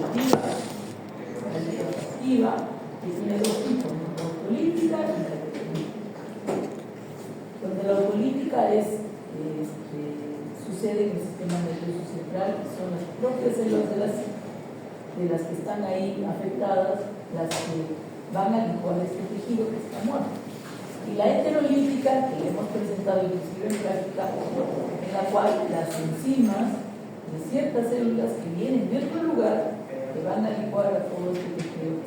activa, la activa, que tiene dos tipos, la autolítica y la heterolítica. Donde la autolítica sucede en el sistema nervioso central, que son las propias células de las que están ahí afectadas, las que van a licuar este tejido que está muerto. Y la heterolítica, que hemos presentado inclusive en práctica, en la cual las enzimas de ciertas células que vienen de otro lugar, que van a licuar a todo este tejido.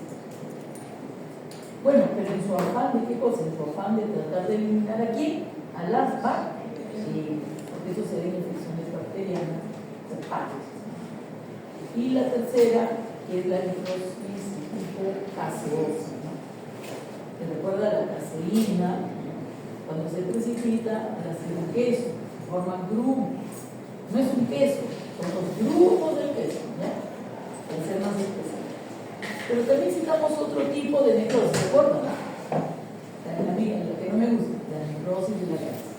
Bueno, pero en su afán de qué cosa, en su afán de tratar de eliminar a quién, a las bacterias, porque eso se ve en infecciones bacterianas, y la tercera, que es la necrosis tipo caseosa, ¿no? ¿Se recuerda la caseína? Cuando se precipita al hacer un queso, forman grumos. No es un queso, son los grumos del queso, ¿ya? Para ser más específico. Pero también citamos otro tipo de necrosis, ¿se acuerdan? La que no me gusta, la necrosis de la grasa.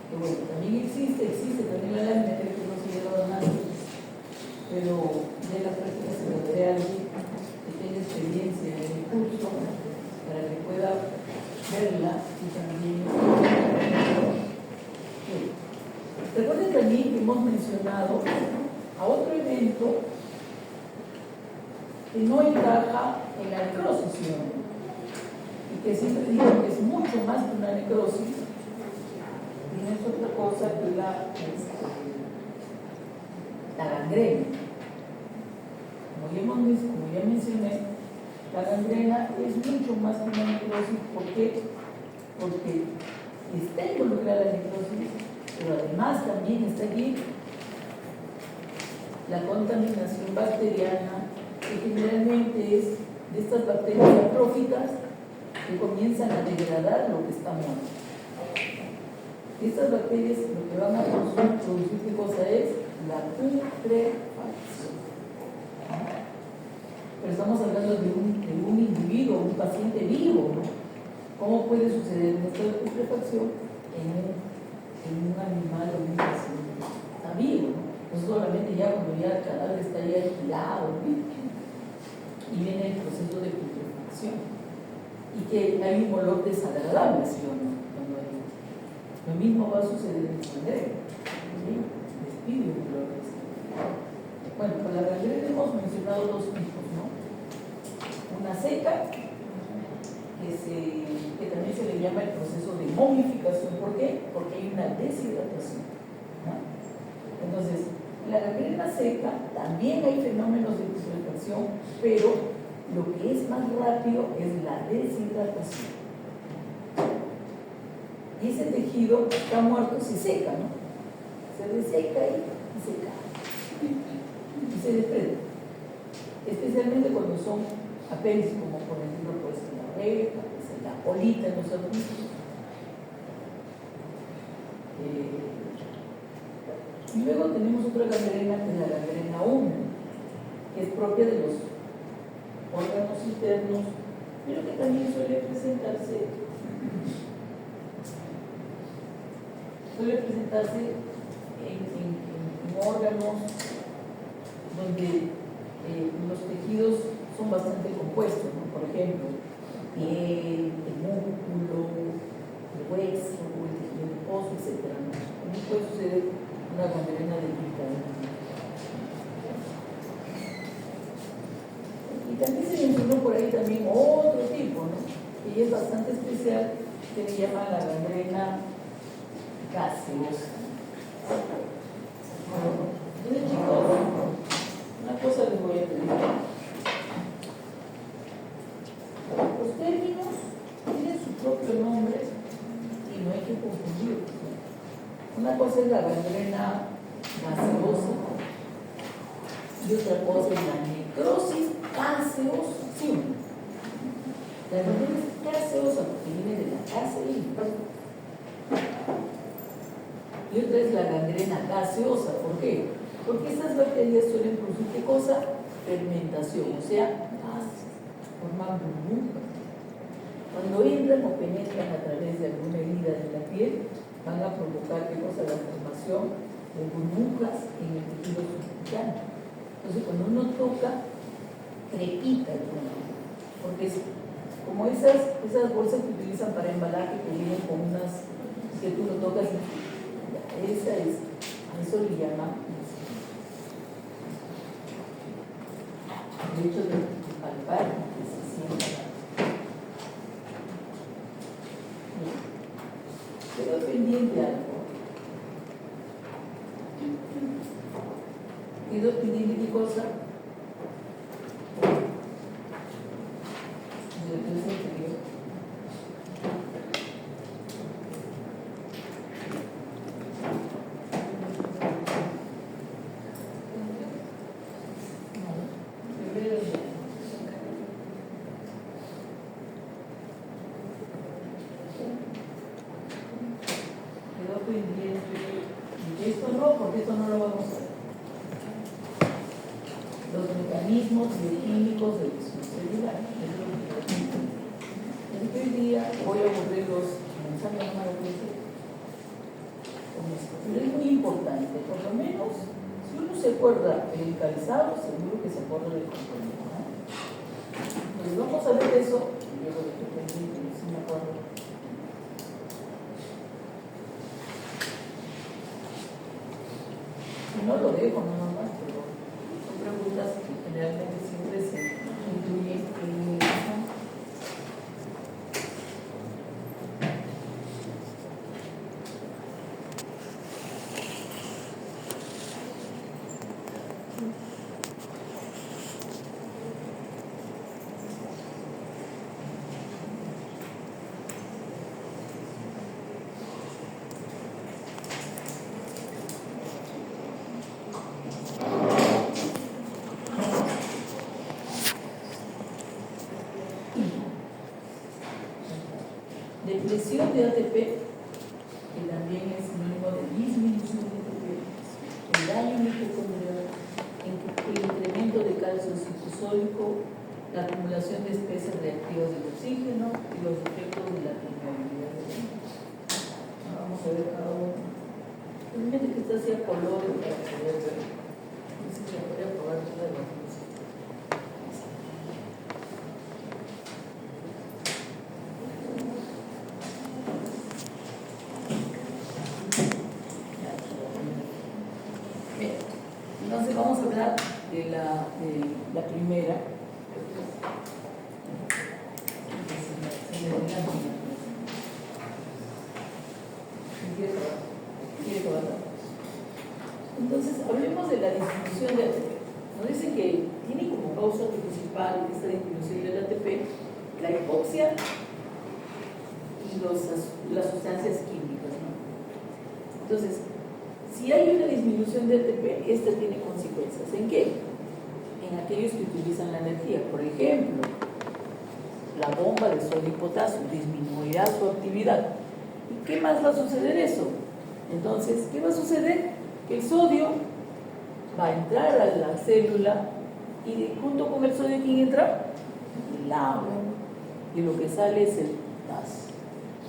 Que bueno, también existe también la lámina que no se lleva a nadie, pero de la práctica se lo veré a alguien que tenga experiencia en el curso para que pueda verla y también. Recuerden también que hemos mencionado a otro evento que no encaja en la necrosis, y que siempre digo que es mucho más que una necrosis, y no es otra cosa que la gangrena. Como ya mencioné, la gangrena es mucho más que una necrosis. ¿Por qué? Porque está involucrada la necrosis, pero además también está aquí la contaminación bacteriana, que generalmente es de estas bacterias atróficas que comienzan a degradar lo que está muerto. Estas bacterias lo que van a producir ¿qué cosa es? La putrefacción. Pero estamos hablando de un individuo, un paciente vivo, ¿no? ¿Cómo puede suceder esta putrefacción en un animal o un paciente? Está vivo, ¿no? No solamente ya cuando ya el cadáver está ya estirado, y viene el proceso de putrefacción. Y que hay un olor desagradable, ¿sí o no? Cuando hay. Lo mismo va a suceder en el sangre. ¿Sí? Despide un olor desagradable. Bueno, para la gangrena hemos mencionado dos tipos, ¿no? Una seca, que también se le llama el proceso de momificación. ¿Por qué? Porque hay una deshidratación, ¿no? Entonces, la gangrena seca también hay fenómenos de putrefacción, pero lo que es más rápido es la deshidratación. Y ese tejido está muerto, se seca, ¿no? Se reseca y se cae. Y se desprende. Especialmente cuando son apéndices, como por ejemplo puede ser la oreja, puede ser la colita en los adultos. Y luego tenemos otra gangrena, que es la gangrena húmeda, que es propia de los órganos internos, pero que también suele presentarse en órganos donde los tejidos son bastante compuestos, ¿no? Por ejemplo, piel, el músculo, el hueso, el tejido adiposo, etc. También puede suceder una gangrena de tipo 1. Y también se mencionó por ahí también otro tipo, ¿no? Que es bastante especial, que se llama la gangrena gaseosa. Entonces, chicos, una cosa les voy a pedir. Los términos tienen su propio nombre y no hay que confundirlos. Una cosa es la gangrena gaseosa y otra cosa es la necrosis gaseosa. ¿Sí? La necrosis gaseosa porque viene de la caseína. Y otra es la gangrena gaseosa. ¿Por qué? Porque estas bacterias suelen producir ¿qué cosa? Fermentación, o sea, gases, forman burbujas. Cuando entran o penetran a través de alguna herida de la piel, van a provocar ¿qué cosa? La formación de burbujas en el tejido subcutáneo. Entonces, cuando uno toca, crepita el pulmón. Porque es como esas bolsas que utilizan para embalaje, que vienen con unas, que tú lo tocas, esa es, a eso le llama el hecho de palpar, que se sienta. Quedó pendiente algo. Quedó pendiente qué cosa. Esto no, porque esto no lo vamos a ver. Los mecanismos bioquímicos de disfuncionalidad. Así que hoy día voy a volver los mensajes con esto. Pero es muy importante, por lo menos, si uno se acuerda del calzado, seguro que se acuerda del componente, ¿no? Entonces vamos a ver eso. Yo lo dejé pendiente, si me acuerdo. No lo dejo nada más, pero son preguntas que generalmente siempre se incluyen en el examen. Depresión de ATP, que también es sinónimo de disminución de ATP, el daño mitocondrial, el incremento de calcio citosólico, la acumulación de especies reactivas del oxígeno y los efectos de la permeabilidad del ambiente. Vamos a ver cada uno. Realmente que está así a color para poder ver. No sé si se podría probar toda la cosa. Entonces vamos a hablar de la primera. Entonces hablemos de la disminución de ATP. Nos dice que tiene como causa principal esta disminución del ATP la hipoxia y las sustancias químicas, ¿no? Entonces, si hay una disminución de ATP, esta tiene consecuencias. ¿En qué? En aquellos que utilizan la energía. Por ejemplo, la bomba de sodio y potasio disminuirá su actividad. ¿Y qué más va a suceder eso? Entonces, ¿qué va a suceder? Que el sodio va a entrar a la célula y junto con el sodio, ¿quién entra? El agua. Y lo que sale es el gas.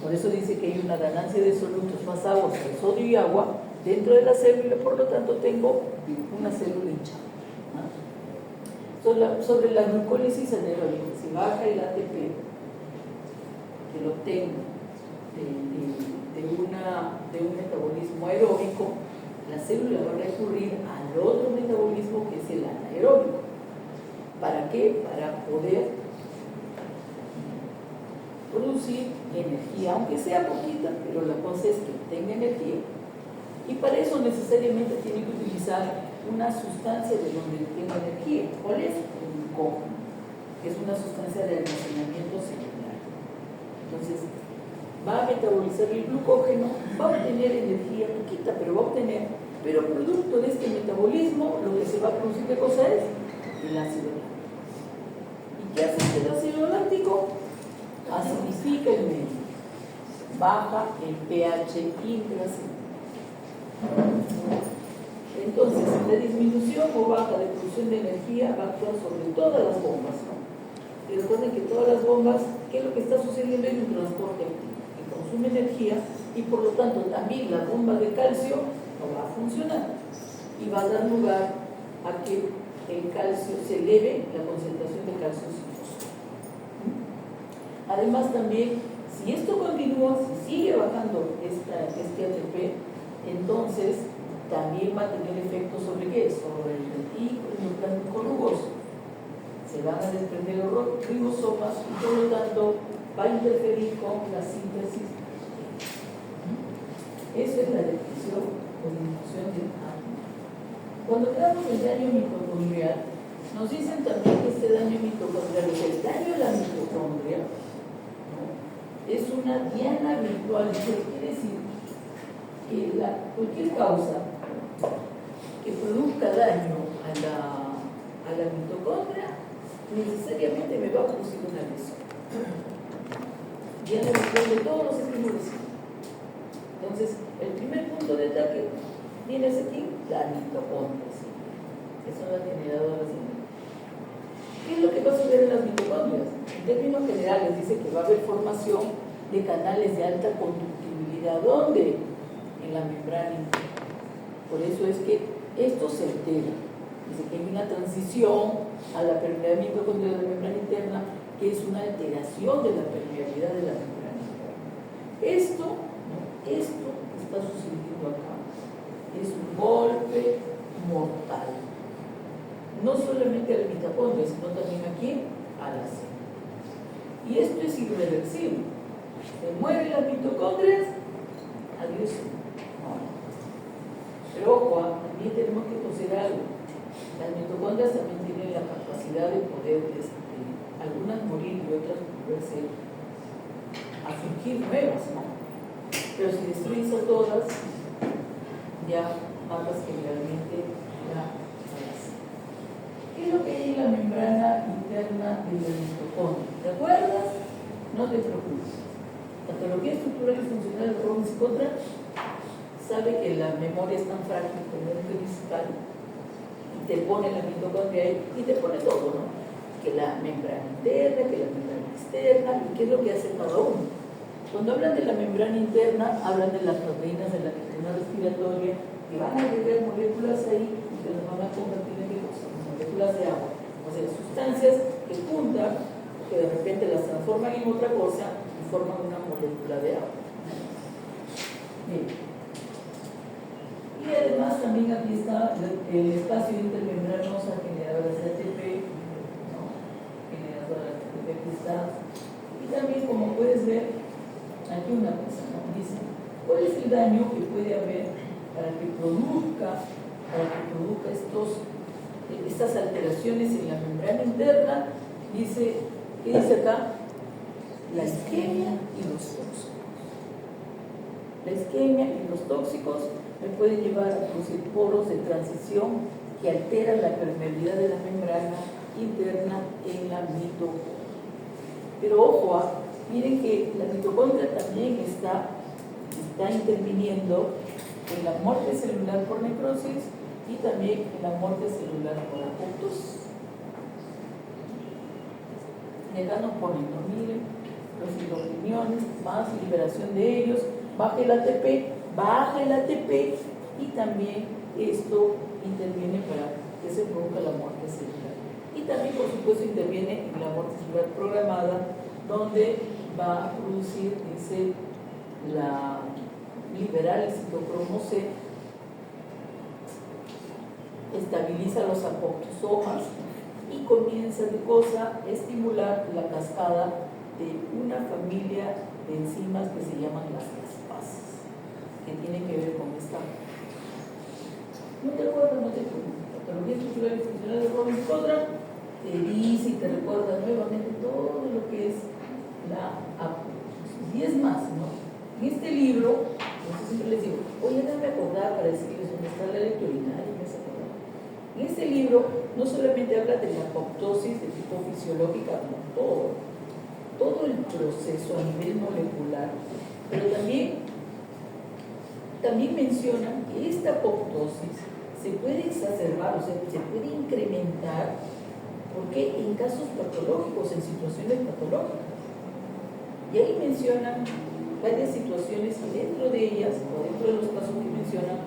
Por eso dice que hay una ganancia de solutos más agua, sodio y agua dentro de la célula, por lo tanto tengo una célula hinchada. Sobre la glucólisis anaeróbica, si baja el ATP, que lo obtengo de un metabolismo aeróbico, la célula va a recurrir al otro metabolismo que es el anaeróbico. ¿Para qué? Para poder producir energía, aunque sea poquita, pero la cosa es que tenga energía. Y para eso necesariamente tiene que utilizar una sustancia de donde tenga energía. ¿Cuál es? El glucógeno, que es una sustancia de almacenamiento celular. Entonces, va a metabolizar el glucógeno, va a obtener energía poquita, pero va a obtener, pero producto de este metabolismo, lo que se va a producir, ¿qué cosa es? El ácido láctico. ¿Y qué hace el ácido láctico? Acidifica el medio, baja el pH intracelular. Entonces, la disminución o baja de producción de energía va a actuar sobre todas las bombas, ¿no? Y recuerden que todas las bombas, ¿qué es lo que está sucediendo? Es un transporte activo, que consume energía y por lo tanto también la bomba de calcio no va a funcionar y va a dar lugar a que el calcio, se eleve la concentración de calcio sin fósforo. Además también, si esto continúa, si sigue bajando este ATP, entonces también va a tener efectos sobre qué? Sobre el retículo endoplasmático rugoso. Se van a desprender los ribosomas y por lo tanto va a interferir con la síntesis. Eso es la definición o disminución del daño. Cuando hablamos del daño mitocondrial, nos dicen también que este daño mitocondrial, el daño a la mitocondria, ¿no?, es una diana virtual. Quiere decir que cualquier causa que produzca daño a la mitocondria necesariamente me va a producir una lesión. Diana virtual de todos los estímulos. Entonces, el primer punto de ataque viene aquí, la mitocondria. ¿Sí? Que son las generadoras de energía. ¿Qué es lo que va a suceder en las mitocondrias? En términos generales, dice que va a haber formación de canales de alta conductibilidad. ¿Dónde? En la membrana interna. Por eso es que esto se altera. Dice que hay una transición a la permeabilidad mitocondrial de la membrana interna, que es una alteración de la permeabilidad de la membrana interna. Esto que está sucediendo acá es un golpe mortal. No solamente a la mitocondria, sino también aquí a la célula. Y esto es irreversible. Se mueren las mitocondrias, adiós. Pero ojo, también tenemos que considerar algo. Las mitocondrias también tienen la capacidad de poder, algunas morir y otras volverse a surgir nuevas, ¿no? Pero si destruyes a todas, ya matas generalmente la raza. ¿Qué es lo que hay en la membrana interna de la mitocondria? ¿Te acuerdas? No te preocupes. La teología estructural y funcional de Robbins y Contra sabe que la memoria es tan frágil como un cristal y te pone la mitocondria ahí y te pone todo, ¿no? Que la membrana interna, que la membrana externa, y qué es lo que hace cada uno. Cuando hablan de la membrana interna, hablan de las proteínas de la cadena respiratoria que van a agregar moléculas ahí y que las van a convertir en moléculas de agua. O sea, sustancias que juntan, que de repente las transforman en otra cosa y forman una molécula de agua. Bien. Y además también aquí está el espacio intermembranosa generadora de ATP, ¿no? Generadora de ATP que está. Y también, como puedes ver, aquí una cosa, ¿no? Dice, ¿cuál es el daño que puede haber para que produzca estas alteraciones en la membrana interna? Dice, ¿qué dice acá? La isquemia y los tóxicos. La isquemia y los tóxicos me pueden llevar a producir poros de transición que alteran la permeabilidad de la membrana interna en la mitocondria. Pero ojo, miren que la mitocondria también está interviniendo en la muerte celular por necrosis y también en la muerte celular por apoptosis. Y acá nos ponen, ¿no? Miren, los hidroquiniones, más liberación de ellos, baja el ATP y también esto interviene para que se produzca la muerte celular. Y también, por supuesto, interviene en la muerte celular programada, donde va a producir, dice, liberar el citocromo C, estabiliza los apoptosomas y comienza a estimular la cascada de una familia de enzimas que se llaman las aspases, que tienen que ver con esta. ¿No te acuerdas? No te preocupes. La teología estructural y funcional de Robbins Contra te dice y te recuerda nuevamente todo lo que es la apoptosis. Y es más, ¿no? En este libro, siempre les digo, oye, déjame acordar para decirles dónde está la lectura y nadie me hace acordar. En este libro no solamente habla de la apoptosis de tipo fisiológica, como todo el proceso a nivel molecular, pero también mencionan que esta apoptosis se puede exacerbar, o sea, se puede incrementar, porque en casos patológicos, en situaciones patológicas. Y ahí mencionan varias situaciones y dentro de ellas, o dentro de los casos que mencionan,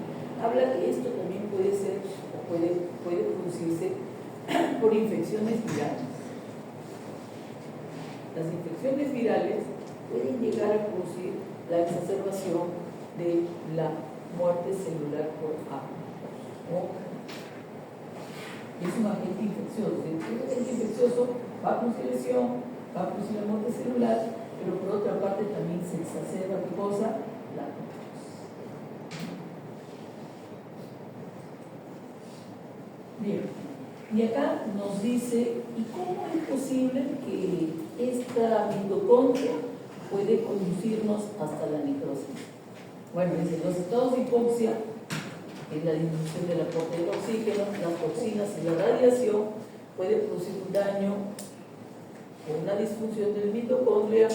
habla que esto también puede ser, o puede producirse por infecciones virales. Las infecciones virales pueden llegar a producir la exacerbación de la muerte celular por APO. Es un agente infeccioso. El agente infeccioso va a producir lesión, va a producir la muerte celular, pero por otra parte también se exacerba ¿qué cosa? La apoptosis. Bien, y acá nos dice, ¿y cómo es posible que esta mitocondria puede conducirnos hasta la necrosis? Bueno, dice, los estados de hipoxia, que es la disminución del aporte de oxígeno, las toxinas y la radiación, puede producir un daño o una disfunción del mitocondria,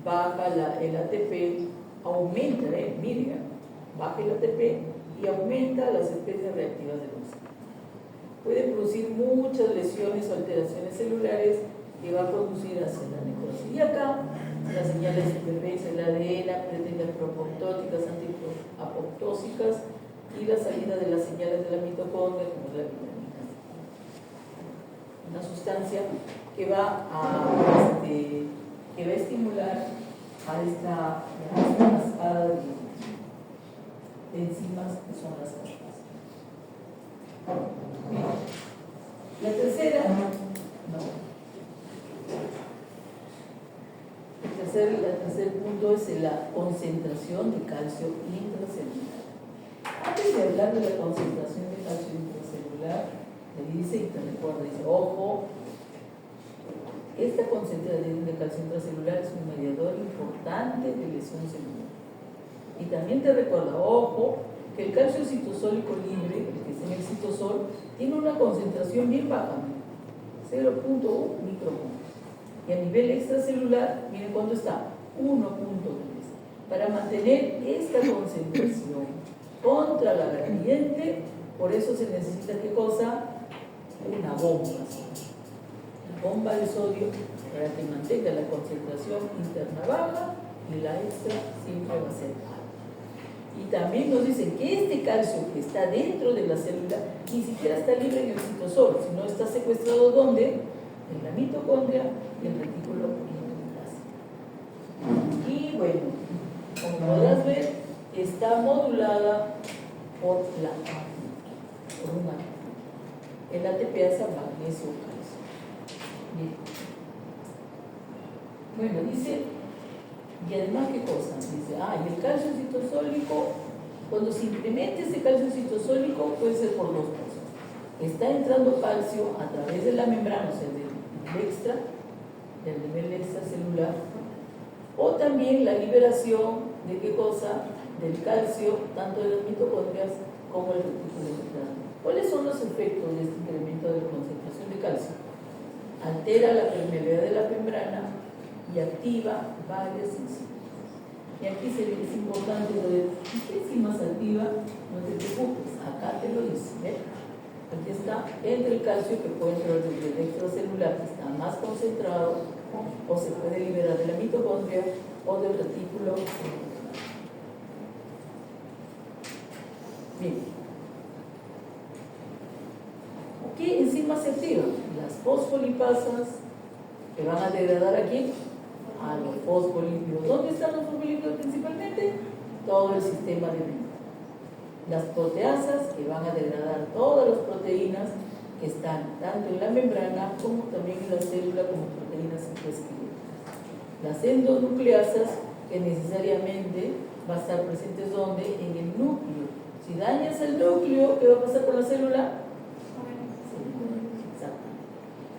baja el ATP, aumenta, baja el ATP y aumenta las especies reactivas del oxígeno. Puede producir muchas lesiones o alteraciones celulares que va a conducir hacia la necrosis. Y acá, las señales de supervivencia, la ADN, proteínas propoptóticas, antiapoptósicas y la salida de las señales de la mitocondria, como es la vitamina C. Una sustancia que va a estimular a esta cascada de enzimas que son las casas. La tercera, el tercer punto es la concentración de calcio intracelular. Antes de hablar de la concentración de calcio intracelular, le dice y te recuerda, dice, ojo, esta concentración de calcio intracelular es un mediador importante de lesión celular. Y también te recuerda, ojo, que el calcio citosólico libre, el que está en el citosol, tiene una concentración bien baja, 0.1 micromolar. Y a nivel extracelular, miren cuánto está, 1.3. Para mantener esta concentración contra la gradiente, por eso se necesita, ¿qué cosa? Una bomba. La bomba de sodio para que mantenga la concentración interna baja y la extra siempre va a ser alta. Y también nos dicen que este calcio que está dentro de la célula ni siquiera está libre en el citosol, sino está secuestrado ¿dónde? En la mitocondria y el retículo endoplasmático. Y bueno, como podrás ver, está modulada por la por una el ATPasa magnesio calcio. Bien. Bueno, dice, y además, ¿qué cosa? Dice, y el calcio citosólico, cuando se incrementa ese calcio citosólico, puede ser por dos cosas. Está entrando calcio a través de la membrana, o sea, del nivel extracelular, o también la liberación de qué cosa, del calcio, tanto de las mitocondrias como el retículo endoplasmático. ¿Cuáles son los efectos de este incremento de la concentración de calcio? Altera la permeabilidad de la membrana y activa varias enzimas. Y aquí es importante lo de qué enzimas activa, no te preocupes, acá te lo dice, ¿eh? Aquí está, entra el calcio que puede entrar desde el extracelular, que está más concentrado, o se puede liberar de la mitocondria o del retículo. Bien. ¿Qué enzimas se activan? Las fosfolipasas, que van a degradar aquí a los fosfolípidos. ¿Dónde están los fosfolípidos principalmente? Todo el sistema de membrana. Las proteasas, que van a degradar todas las proteínas que están tanto en la membrana como también en la célula como proteínas intraesqueléticas. Las endonucleasas, que necesariamente va a estar presentes ¿dónde? En el núcleo. Si dañas el núcleo, ¿qué va a pasar con la célula?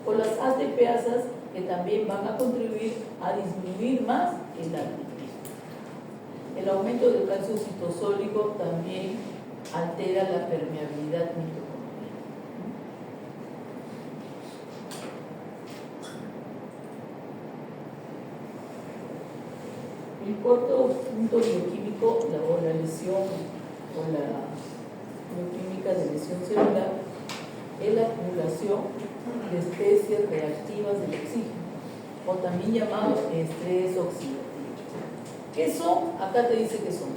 O las ATPasas, que también van a contribuir a disminuir más el ATP. El aumento del calcio citosólico también altera la permeabilidad mitocondrial. El cuarto punto bioquímico, la lesión o la bioquímica de lesión celular, es la acumulación de especies reactivas del oxígeno, o también llamado estrés oxidativo. ¿Qué son? Acá te dice que son.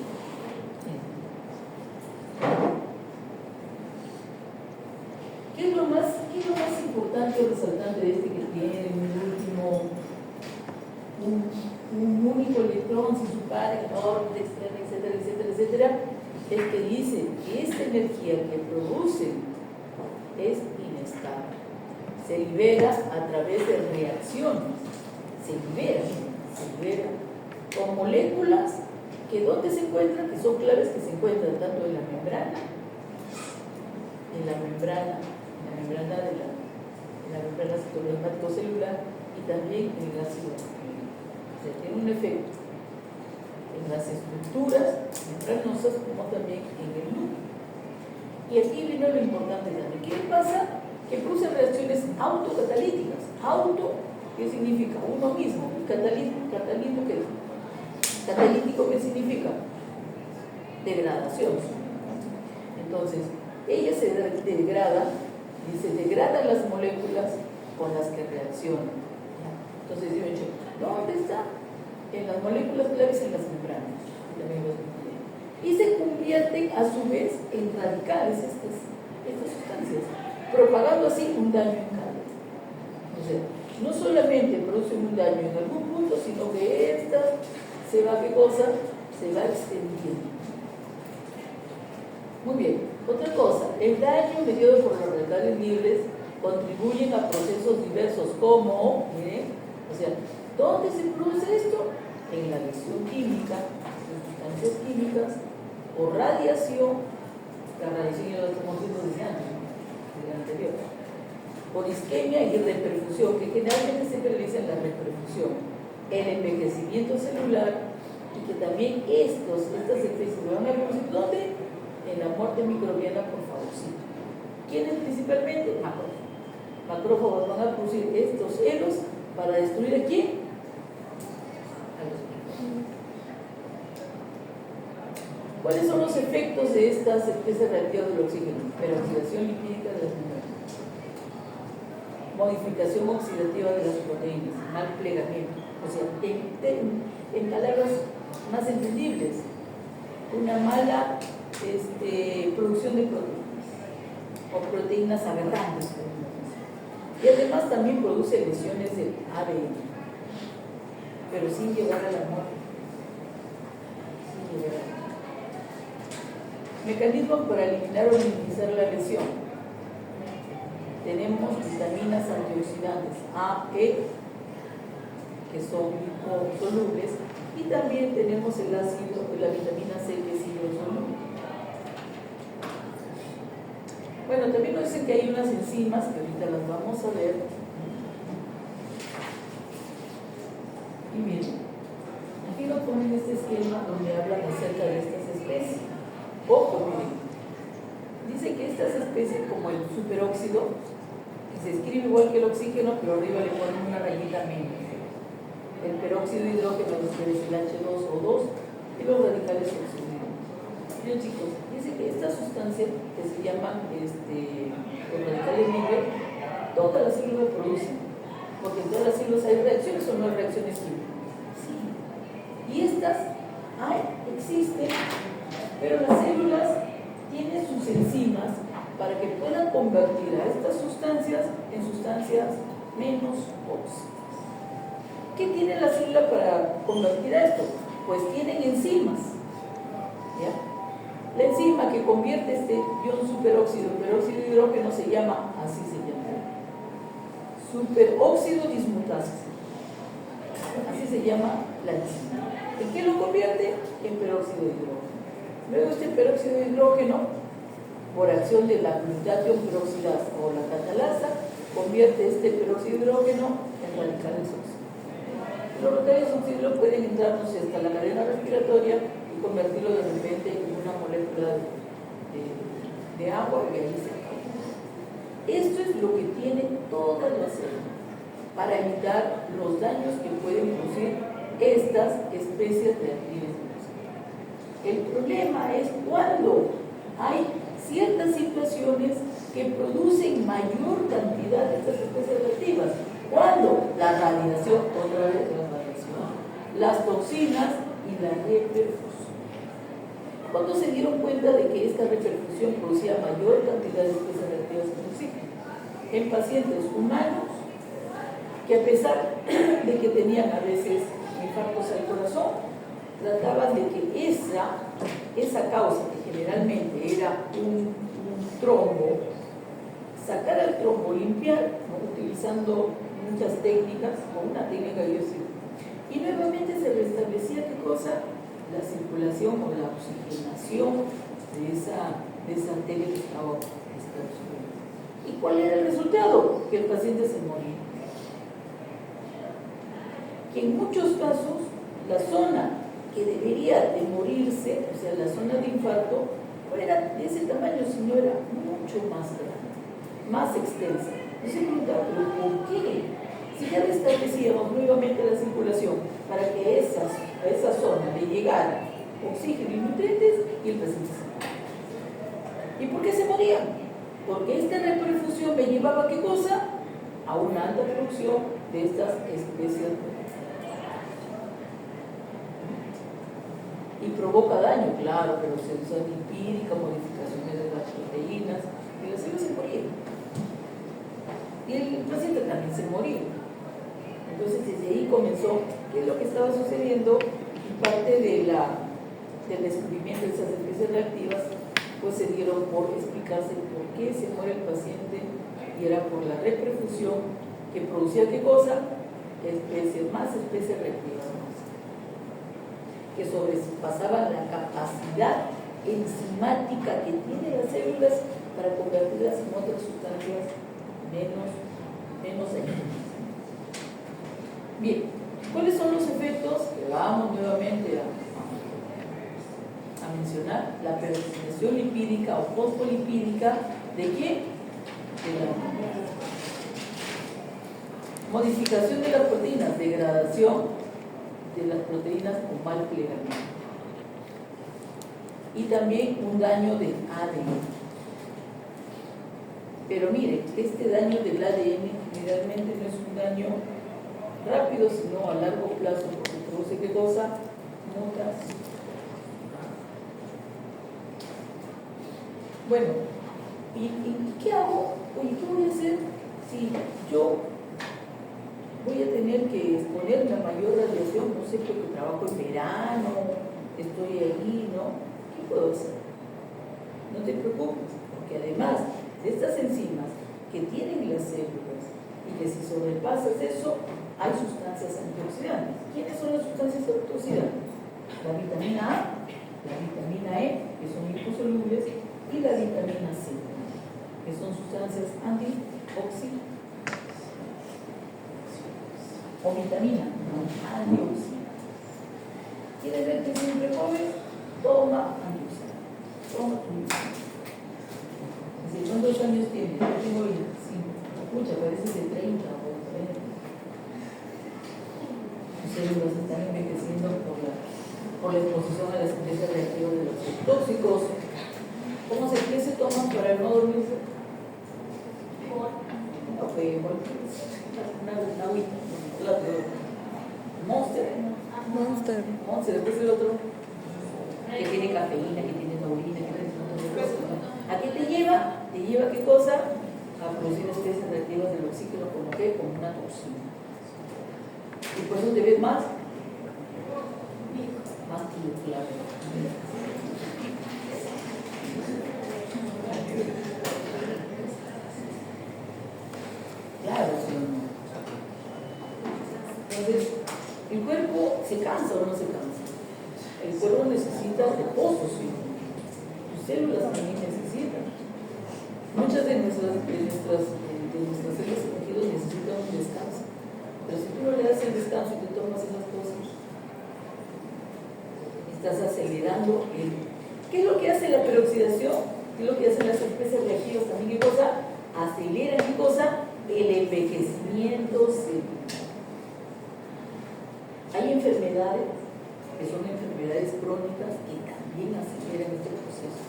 ¿Qué es lo más importante Crohn y su padre, etcétera, etcétera, etcétera, es que dice que esta energía que producen es inestable. Se libera a través de reacciones. Se libera con moléculas que ¿dónde se encuentran? Que son claves, que se encuentran tanto en la membrana citoplasmático celular y también en el ácido nucleico. O sea, tiene un efecto en las estructuras membranosas como también en el núcleo. Y aquí viene lo importante también. ¿Qué pasa? Que produce reacciones autocatalíticas. ¿Qué significa? Uno mismo. Catalítico, ¿qué significa? Degradación. Entonces, ella se degrada las moléculas con las que reaccionan. Entonces, yo he dicho, ¿dónde está? En las moléculas claves, en las membranas. Y se convierten a su vez en radicales estas sustancias, propagando así un daño en cadena. O sea, no solamente producen un daño en algún punto, sino que esta se va, ¿qué cosa? Se va extendiendo. Muy bien, otra cosa, el daño mediado por los radicales libres contribuyen a procesos diversos como, o sea, ¿dónde se produce esto? En la reacción química, en sustancias químicas, o radiación, la radiación ya lo estamos viendo desde antes, del anterior, por isquemia y reperfusión, que generalmente se realiza en la reperfusión, el envejecimiento celular, y que también estas especies van a producir, ¿dónde? En la muerte microbiana por fagocito. ¿Quiénes principalmente? Macrófagos. Macrófagos van a producir estos helos para destruir ¿a quién? A los microbianos. ¿Cuáles son los efectos de estas especies reactivas del oxígeno? Peroxidación lipídica de las membranas, modificación oxidativa de las proteínas, mal plegamiento. O sea, en palabras más entendibles, una mala producción de proteínas o proteínas aberrantes. Y además también produce lesiones del ADN, pero sin llegar a la muerte. Mecanismos para eliminar o minimizar la lesión. Tenemos vitaminas antioxidantes A, E, que son liposolubles, y también tenemos el ácido, la vitamina C, que es hidrosoluble. Bueno, también nos dicen que hay unas enzimas que ahorita las vamos a ver. Y miren, aquí nos ponen este esquema donde hablan acerca de estas especies. Ojo, miren, dice que estas especies, como el superóxido, que se escribe igual que el oxígeno, pero arriba le ponen una rayita menos. El peróxido de hidrógeno es el H2O2 y los radicales oxígenos. Bien, chicos, dice que esta sustancia que se llaman los radicales libres, todas las células producen, porque en todas las células hay reacciones o no hay reacciones químicas. Sí. Y estas existen, pero las células tienen sus enzimas para que puedan convertir a estas sustancias en sustancias menos tóxicas. ¿Qué tiene la célula para convertir a esto? Pues tienen enzimas. ¿Ya? La enzima que convierte este ion superóxido en peróxido de hidrógeno se llama, así se llama, superóxido dismutasa. Así se llama la enzima. ¿En qué lo convierte? En peróxido de hidrógeno. Luego este peróxido de hidrógeno, por acción de la glutatión peroxidasa o la catalasa, convierte este peróxido de hidrógeno en radicales oxígenos. Los radicales oxígenos pueden entrar hasta la cadena respiratoria y convertirlo de repente en una molécula de agua y ahí se acaba. Esto es lo que tiene todas las células para evitar los daños que pueden producir estas especies reactivas. El problema es cuando hay ciertas situaciones que producen mayor cantidad de estas especies reactivas. Cuando la radiación, otra vez la radiación, las toxinas y la reperfusión. Cuando se dieron cuenta de que esta reperfusión producía mayor cantidad de especies reactivas en oxígeno en pacientes humanos que a pesar de que tenían a veces infartos al corazón, trataban de que esa causa, que generalmente era un trombo, sacar el trombo, limpiar, ¿no? Utilizando muchas técnicas, o una técnica yo sé. Y nuevamente se restablecía qué cosa, la circulación o la oxigenación de esa arteria que estaba obstruida. ¿Y cuál era el resultado? Que el paciente se moría. Que en muchos casos la zona que debería de morirse, o sea, la zona de infarto, no era de ese tamaño, sino era mucho más grande, más extensa. No se preguntaba, ¿pero por qué? Si ya restablecíamos nuevamente la circulación para que a esa zona le llegara oxígeno y nutrientes, y el paciente se moría. ¿Y por qué se moría? Porque esta reperfusión me llevaba, ¿qué cosa? A una alta producción de estas especies. Y provoca daño, claro, pero sensor lipídica, modificaciones de las proteínas, y las células se morían. Y el paciente también se moría. Entonces, desde ahí comenzó, ¿qué es lo que estaba sucediendo? Y parte del descubrimiento de esas especies reactivas, pues se dieron por explicarse por qué se muere el paciente, y era por la reperfusión que producía, ¿qué cosa? Más especies reactivas, que sobrepasaban la capacidad enzimática que tienen las células para convertirlas en otras sustancias menos dañinas. Bien, ¿cuáles son los efectos? Que vamos nuevamente a mencionar. La peroxidación lipídica o fosfolipídica, ¿de qué? De la modificación de las proteínas, degradación de las proteínas con mal plegamiento, y también un daño del ADN. Pero mire, este daño del ADN generalmente no es un daño rápido, sino a largo plazo, porque produce ¿qué cosa? Mutación. Bueno, ¿y qué hago? Oye, ¿qué voy a hacer si yo voy a tener que exponerme a mayor radiación? No sé, porque trabajo en verano, estoy ahí, ¿no? ¿Qué puedo hacer? No te preocupes, porque además de estas enzimas que tienen las células, y que si sobrepasas eso, hay sustancias antioxidantes. ¿Quiénes son las sustancias antioxidantes? La vitamina A, la vitamina E, que son liposolubles, y la vitamina C, que son sustancias antioxidantes. O vitamina, antioxidantes. ¿Quieres ver que siempre comes? Toma antioxidantes. Toma tu vitamina. ¿Cuántos años tienes? Yo tengo 25. Escucha, pareces de 30 o 30. Tus células están envejeciendo por la exposición a las especies reactivas de los tóxicos. ¿Cómo se toman para no dormirse? Ok, una agüita. Monster. Después el otro que tiene cafeína, que tiene taurina, que tiene ¿a qué te lleva? ¿Te lleva qué cosa? A producir especies reactivas del oxígeno, como que como una toxina. Y por eso te ves más claro. Claro, sí. Entonces, ¿el cuerpo se cansa o no se cansa? El cuerpo necesita reposo, sí. Tus células también necesitan. Muchas de nuestras células y tejidos necesitan un descanso. Pero si tú no le das el descanso y te tomas esas cosas, estás acelerando ¿Qué es lo que hace la peroxidación? ¿Qué es lo que hacen las especies reactivas también? ¿Qué cosa? Aceleran, ¿qué cosa? El envejecimiento celular. Hay enfermedades que son enfermedades crónicas que también aceleran este proceso.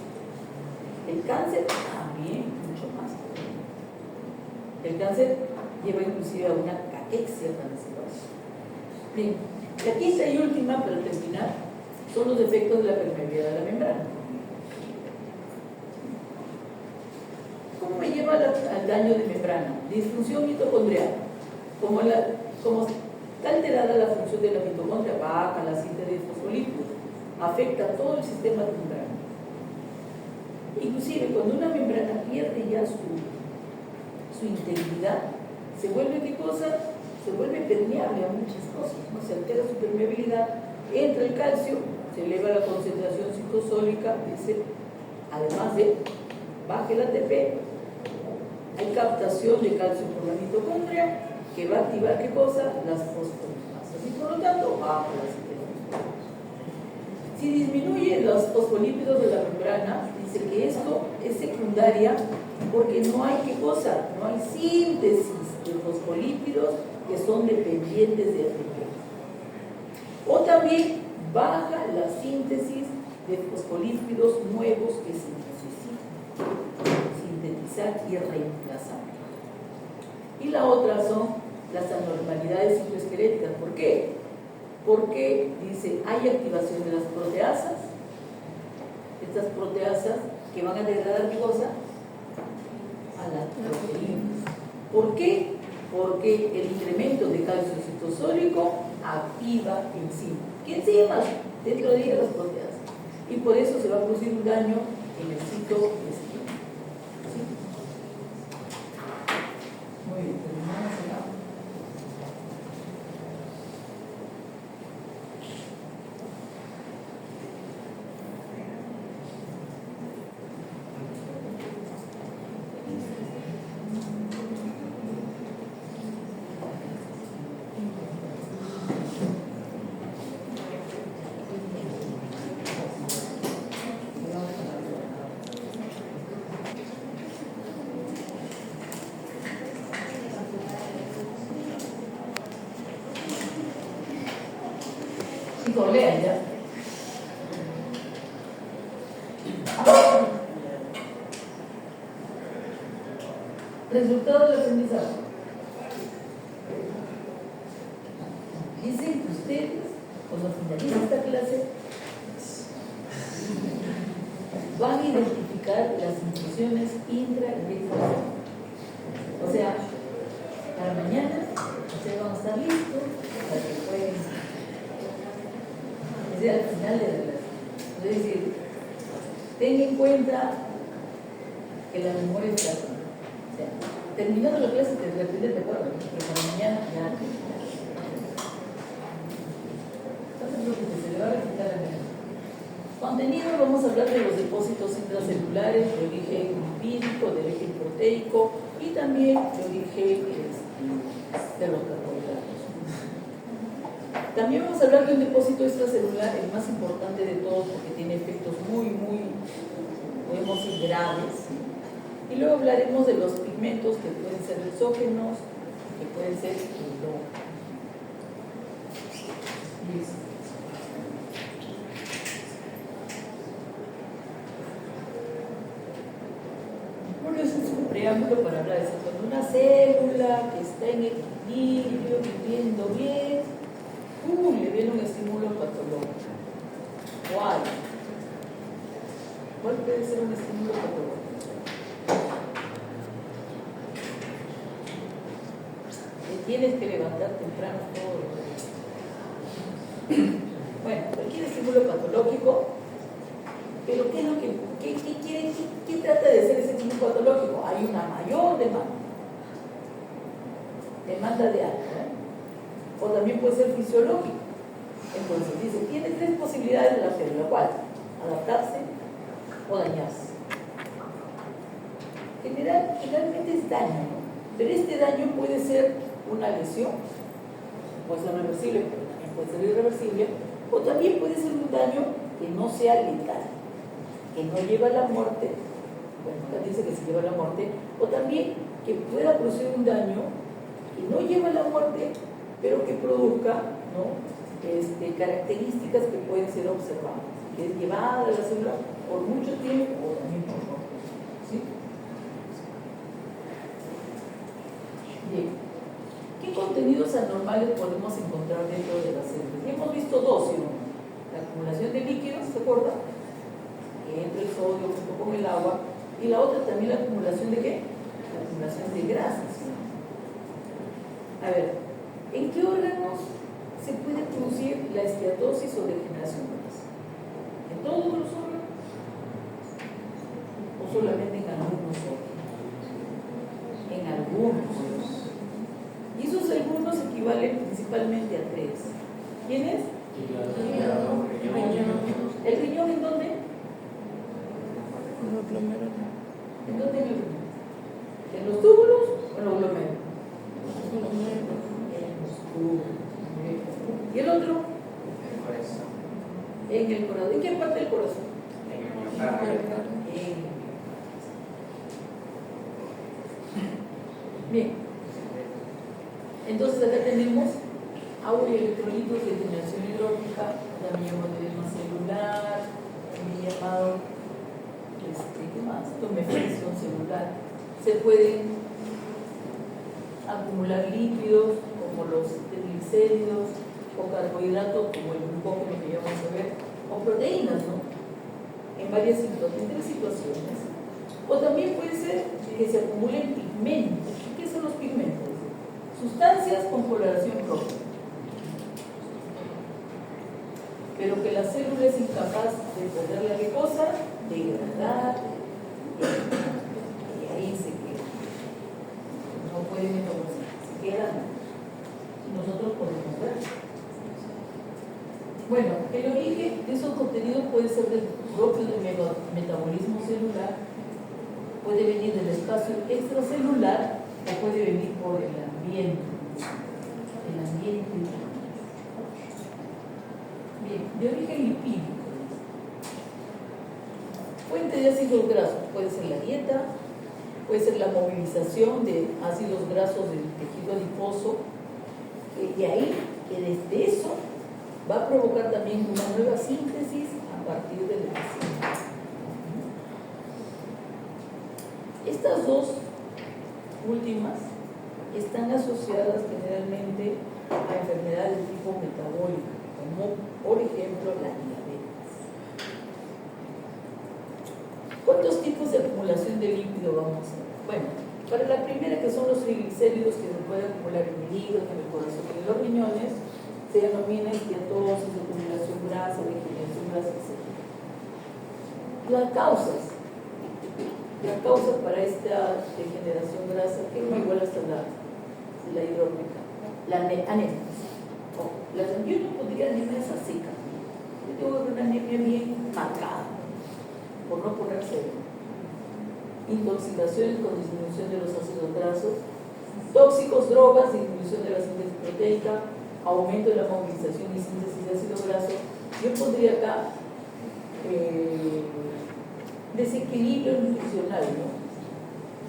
El cáncer también, mucho más. El cáncer lleva inclusive a una caquexia cancerosa. Bien, la quinta y última, para terminar, son los efectos de la permeabilidad de la membrana. ¿Cómo me lleva al daño de membrana? Disfunción mitocondrial. Como Está alterada la función de la mitocondria, baja la síntesis de fosfolípidos, afecta a todo el sistema de membrana. Inclusive cuando una membrana pierde ya su integridad, se vuelve ¿qué cosa? Se vuelve permeable a muchas cosas, ¿no? Se altera su permeabilidad, entra el calcio, se eleva la concentración citosólica, además de baja el ATP, hay captación de calcio por la mitocondria que va a activar ¿qué cosa? Las fosfolipasas, y por lo tanto baja la síntesis. Si disminuye los fosfolípidos de la membrana, dice que esto es secundaria porque no hay ¿qué cosa? No hay síntesis de fosfolípidos que son dependientes de ATP. O también baja la síntesis de fosfolípidos nuevos que se necesitan sintetizar y reemplazar. Y la otra son las anormalidades citoesqueléticas. ¿Por qué? Porque dice, hay activación de las proteasas, estas proteasas que van a degradar ¿qué cosa? A las proteínas. ¿Por qué? Porque el incremento de calcio citosólico activa enzimas. ¿Qué enzimas? Dentro de ellas las proteasas. Y por eso se va a producir un daño en el citoesqueleto. ¿Sí? Muy bien, terminamos acá. Lean ya. Resultado del aprendizaje. Dicen que ustedes, cuando finalicen esta clase, van a identificar las instrucciones intra y extra. O sea, para mañana ustedes van a estar listos para que puedan al final de la clase. Es decir, ten en cuenta que la memoria está. O sea, terminando la clase de repente te acuerdas, pero para mañana ya. Entonces, se le va a recitar a mañana. Contenido, vamos a hablar de los depósitos intracelulares de origen lipídico, de origen proteico y también de origen de los carbohidratos. También vamos a hablar de un depósito extracelular, el más importante de todos porque tiene efectos muy, podemos decir, graves. Y luego hablaremos de los pigmentos que pueden ser exógenos, que pueden ser endógenos. Listo. Bueno, eso es un preámbulo para hablar de eso. Cuando una célula que está en equilibrio, viviendo bien, le viene un estímulo patológico. ¿Cuál? ¿Cuál puede ser un estímulo patológico? Te tienes que levantar temprano todos los días. Bueno, cualquier estímulo patológico, pero ¿qué es lo qué trata de ser ese estímulo patológico? Hay una mayor demanda de algo, o también puede ser fisiológico. Entonces dice, tiene tres posibilidades de la célula. ¿Cuál? Adaptarse o dañarse. Generalmente es daño, ¿no? Pero este daño puede ser una lesión, puede ser reversible, pero también puede ser irreversible, o también puede ser un daño que no sea letal, que no lleva a la muerte. Bueno, acá dice que se lleva a la muerte, o también que pueda producir un daño que no lleva a la muerte, pero que produzca, ¿no? Características que pueden ser observadas, que es llevada a la célula por mucho tiempo o también por poco. ¿Sí? Bien. ¿Qué contenidos anormales podemos encontrar dentro de las células? Ya hemos visto dos, ¿sí? La acumulación de líquidos, ¿se acuerda? Que entra el sodio junto con el agua, y la otra también la acumulación de ¿qué? La acumulación de grasas. A ver, ¿En qué órganos se puede producir la esteatosis o degeneración grasa? ¿En todos los órganos? ¿O solamente en algunos órganos? En algunos. Y esos algunos equivalen principalmente a tres. ¿Quién es? ¿El riñón en dónde? ¿En dónde en el riñón? ¿En los túbulos o en los glomérulos? En los túbulos. ¿Y el otro? En el corazón. ¿En qué parte del corazón? Bien. Entonces acá tenemos agua y electrolitos de generación hidrópica, también llamado edema celular, también llamado ¿qué más? Tumefacción celular. Se pueden acumular lípidos como los triglicéridos o carbohidratos como el glucógeno que ya vamos a ver, o proteínas, ¿no? En varias situaciones. O también puede ser que se acumulen pigmentos. ¿Qué son los pigmentos? Sustancias con coloración roja, pero que la célula es incapaz de poderla, ¿qué cosa? Degradar, y ahí se queda. No puede metabolizar, se queda. Nosotros podemos ver. Bueno, el origen de esos contenidos puede ser del propio del metabolismo celular, puede venir del espacio extracelular o puede venir por el ambiente. El ambiente. Bien, de origen lipídico. Fuente de ácidos grasos puede ser la dieta, puede ser la movilización de ácidos grasos del tejido adiposo, y ahí, que desde eso va a provocar también una nueva síntesis a partir de la ácido. Estas dos últimas están asociadas generalmente a enfermedades de tipo metabólico, como por ejemplo la diabetes. ¿Cuántos tipos de acumulación de lípido vamos a ver? Bueno, para la primera, que son los triglicéridos que se pueden acumular en el hígado, en el corazón y en los riñones, se denomina esteatosis, acumulación grasa, degeneración grasa, etc. Las causas para esta degeneración grasa, que no igual hasta la hidrópica, la anemia. Yo no pondría anemia seca. Yo tengo una anemia bien marcada, por no ponerse intoxicaciones con disminución de los ácidos grasos, tóxicos, drogas, disminución de la síntesis proteica, aumento de la movilización y síntesis de ácido graso. Yo pondría acá desequilibrio nutricional, ¿no?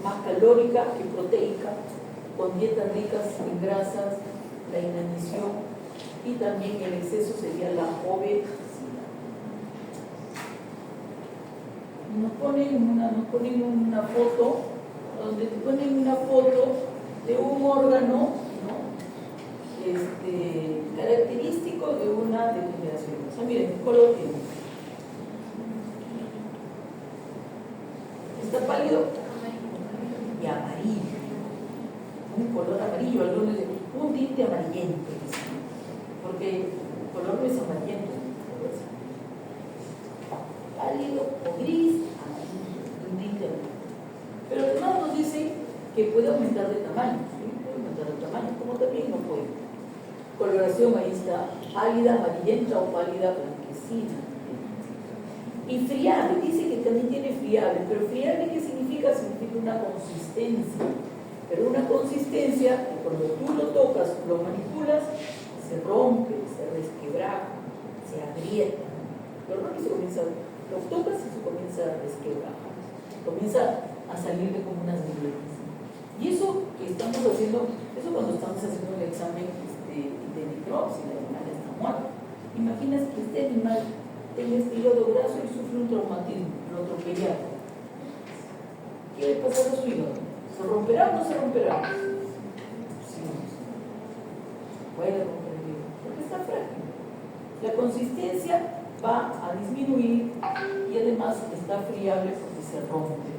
Más calórica que proteica, con dietas ricas en grasas, la inanición y también el exceso sería la obesidad. Nos ponen una foto, donde te ponen una foto de un órgano, ¿no? Característico de una degeneración. O sea, miren, ¿qué color tiene? Está pálido y amarillo, un color amarillo, algunos dicen un tinte amarillento, porque el color no es amarillento, pálido o gris, amarillo, un tinte amarillo. Pero además nos dicen que puede aumentar de tamaño, ¿sí? Puede aumentar de tamaño, como también no puede. Coloración, ahí está, pálida, amarillenta o pálida blanquecina. Y friable, dice que también tiene friable, pero friable, ¿qué significa? Significa una consistencia, pero una consistencia que cuando tú lo tocas, lo manipulas, se rompe, se resquebraja, se agrieta. Pero no que se comienza, lo tocas y se comienza a resquebrajar, comienza a salirle como unas grietas. Y eso que estamos haciendo, eso cuando estamos haciendo el examen de necropsia, el animal está muerto. Imaginas que este animal tenga este hígado graso y sufre un traumatismo, lo atropellaron. ¿Qué le pasará a su hígado? ¿Se romperá o no se romperá? Sí, puede romper el hígado, porque está frágil. La consistencia va a disminuir y además está friable porque se rompe.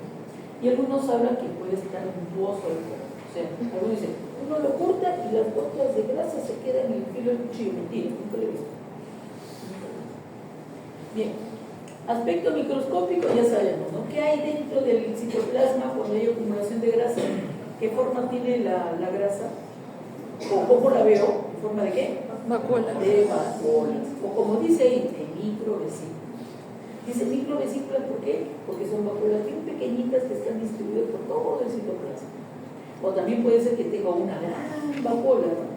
Y algunos hablan que puede estar untuoso el cuerpo. O sea, algunos dicen, uno lo corta y las gotas de grasa se quedan en el filo del cuchillo. Mentira, nunca lo he visto. Bien, aspecto microscópico ya sabemos, ¿no? ¿Qué hay dentro del citoplasma cuando hay acumulación de grasa? ¿Qué forma tiene la grasa? ¿O cómo la veo? ¿En forma de qué? Vacuola. De vacuolas. O como dice ahí, de microvesículas. Dice microvesículas, ¿por qué? Porque son vacuolas bien pequeñitas que están distribuidas por todo el citoplasma. O también puede ser que tenga una gran vacuola, ¿no?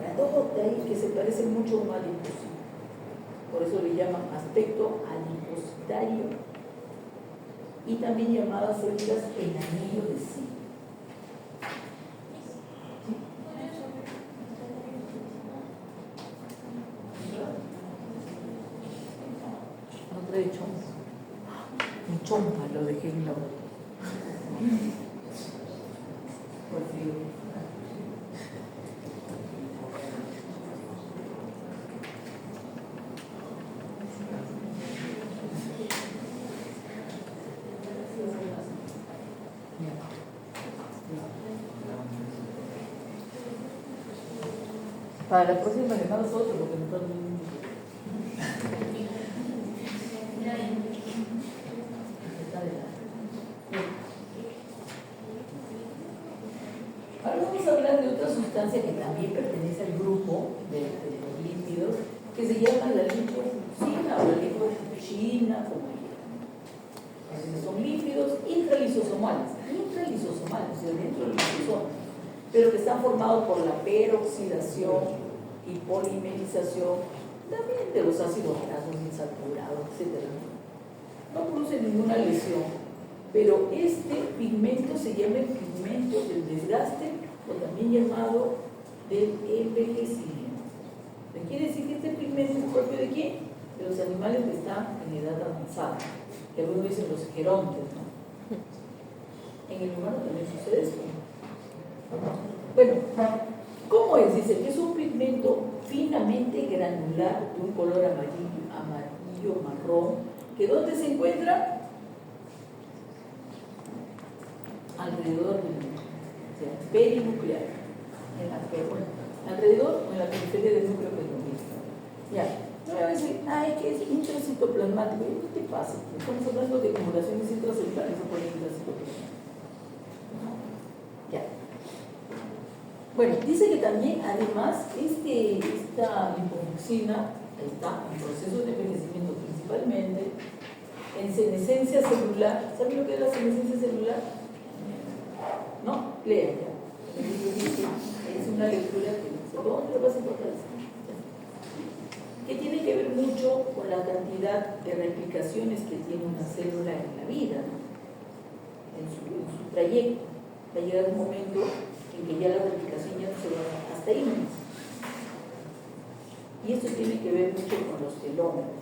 Grandota ahí que se parece mucho a un adipocito. Por eso le llaman aspecto adipositario. Y también llamadas células en anillo de zinc. No trae chompa. Un chompa lo dejé en la boca. Por frío. Para la próxima le mando otro porque no está bien. Ahora vamos a hablar de otra sustancia que también pertenece al grupo de los lípidos, que se llama la lipofuncina o la lipofuncina, como quieran. Son lípidos intralisosomales, o sea, dentro del lisosoma, pero que están formados por la peroxidación y polimerización también de los ácidos grasos insaturados, etc. No produce ninguna lesión, pero este pigmento se llama el pigmento del desgaste o también llamado del envejecimiento. ¿Me quiere decir que este pigmento es propio de quién? De los animales que están en edad avanzada, que algunos dicen los gerontes, ¿no? En el humano también sucede esto. Bueno, ¿cómo es? Dice que es un pigmento finamente granular de un color amarillo, marrón, que ¿dónde se encuentra? Alrededor del núcleo, o sea, perinuclear, alrededor o en la periferia del núcleo, que es lo mismo. Ya, no me va a decir, ay, que es intracitoplasmático. ¿Qué te pasa? Estamos hablando de acumulaciones intracelulares o por intracitoplasmático. Ya. Bueno, dice que también, además, esta lipofuncina está en procesos de envejecimiento principalmente, en senescencia celular. ¿Saben lo que es la senescencia celular? ¿No? Lean ya. Es una lectura que dice, ¿dónde lo vas a encontrar? Que tiene que ver mucho con la cantidad de replicaciones que tiene una célula en la vida, ¿no? en su trayecto. Va a llegar un momento en que ya la replicación ya no se va hasta ahí nomás. Y esto tiene que ver mucho con los telómeros.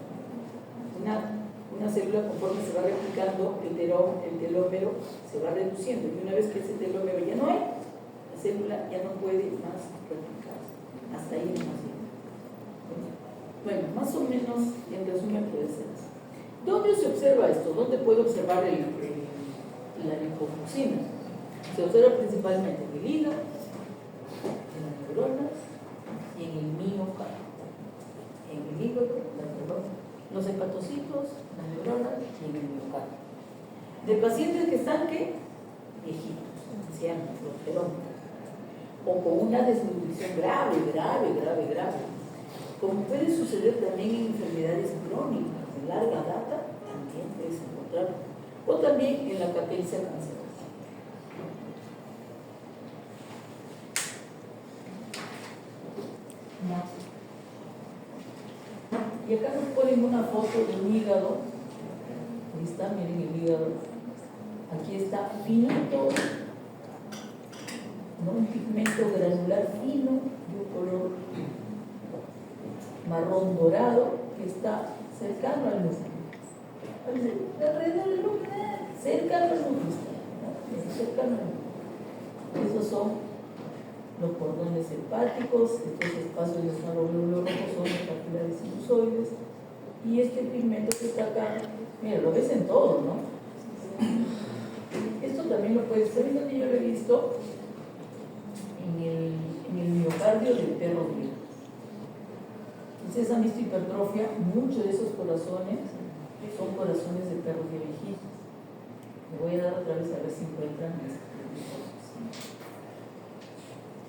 Una célula, conforme se va replicando, el telómero se va reduciendo, y una vez que ese telómero ya no hay, la célula ya no puede más replicarse. Hasta ahí nomás. Bueno, más o menos, en resumen, puede ser así. ¿Dónde se observa esto? ¿Dónde puede observar la lipofuncina? Se observa principalmente en el hígado, en las neuronas y en el miocardio. En el hígado, los hepatocitos, las neuronas y en el miocardio. De pacientes que están, ¿qué? Viejitos, ancianos, progerónicos, o con una desnutrición grave. Como puede suceder también en enfermedades crónicas de larga data, también puedes encontrarlo. O también en la caquencia cancerosa. Y acá nos ponen una foto de un hígado. Ahí está, miren el hígado. Aquí está finito, ¿no? Un pigmento granular fino de un color marrón dorado que está cercano al núcleo. Alrededor del núcleo, cercano al núcleo, ¿no? Cercano al núcleo. Esos son los cordones hepáticos, estos espacios de glóbulos rojos son los capilares sinusoides, y este pigmento que está acá, mira, lo ves en todo, ¿no? Esto también lo puedes ver, donde yo lo he visto en el miocardio del perro viejo. Ustedes han visto hipertrofia, muchos de esos corazones son corazones de perros de viejitos. Me voy a dar otra vez a ver si encuentran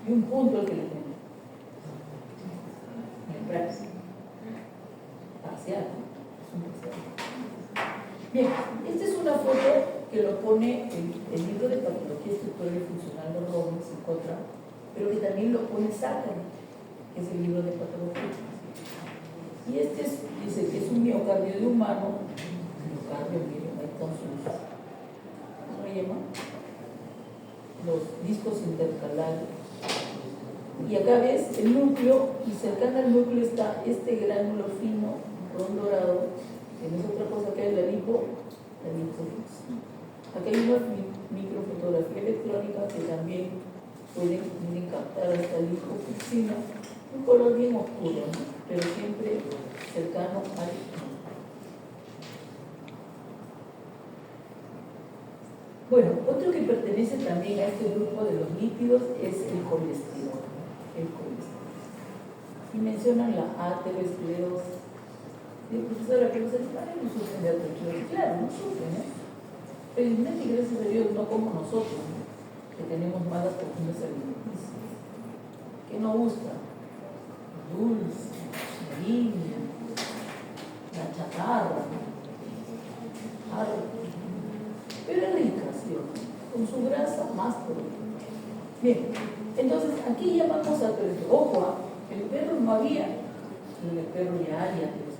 y un punto al que le tengo. Parcial, es un parcial. Bien, esta es una foto que lo pone el libro de patología estructural y funcional de Robbins y Cotra, pero que también lo pone Zachary, que es el libro de patología. Y este dice que es un miocardio de humano, miocardio, miren, ahí están sus, ¿cómo se llama? Los discos intercalares. Y acá ves el núcleo, y cercano al núcleo está este gránulo fino, ron dorado, que no es otra cosa que es la lipofuscina. Acá hay una microfotografía electrónica que también pueden captar esta lipofuscina, un color bien oscuro, ¿no? Pero siempre cercano al núcleo. Bueno, otro que pertenece también a este grupo de los lípidos es el colesterol. Y mencionan la aterosclerosis. Profesora, que los animales no sufren de aterosclerosis. Claro, no sufren, ¿eh? Felizmente, gracias a Dios, no como nosotros, ¿no? Que tenemos malas costumbres alimenticias. ¿Qué nos gusta? El dulce, la línea, la chatarra, pero es rica, ¿sí? Con su grasa más proteína. Bien, entonces aquí ya vamos a ver, ojo, el perro no había, en el perro ya hay aterosclerosis.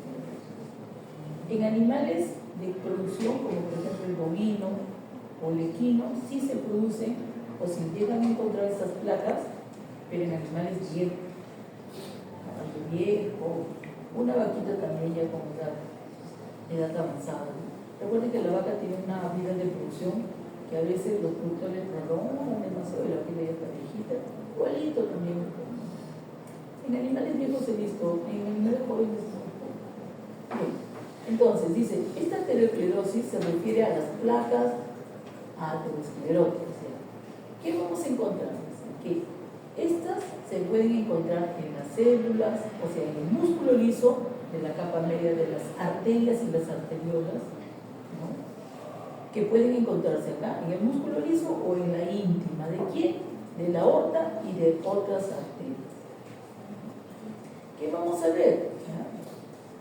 En animales de producción, como por ejemplo el bovino o el equino, sí se producen o se llegan a encontrar esas placas, pero en animales viejos, una vaquita también ya con edad avanzada. Recuerden que la vaca tiene una vida de producción que a veces los productores prolongan demasiado de la vida de esta viejita, igualito también. En animales viejos he visto, en animales jóvenes no. Bien, entonces dice, esta aterosclerosis se refiere a las placas ateroscleróticas. O sea, ¿qué vamos a encontrar? Que estas se pueden encontrar en las células, o sea, en el músculo liso de la capa media de las arterias y las arteriolas, ¿no? Que pueden encontrarse acá, en el músculo liso o en la íntima. ¿De quién? De la aorta y de otras arterias. ¿Qué vamos a ver?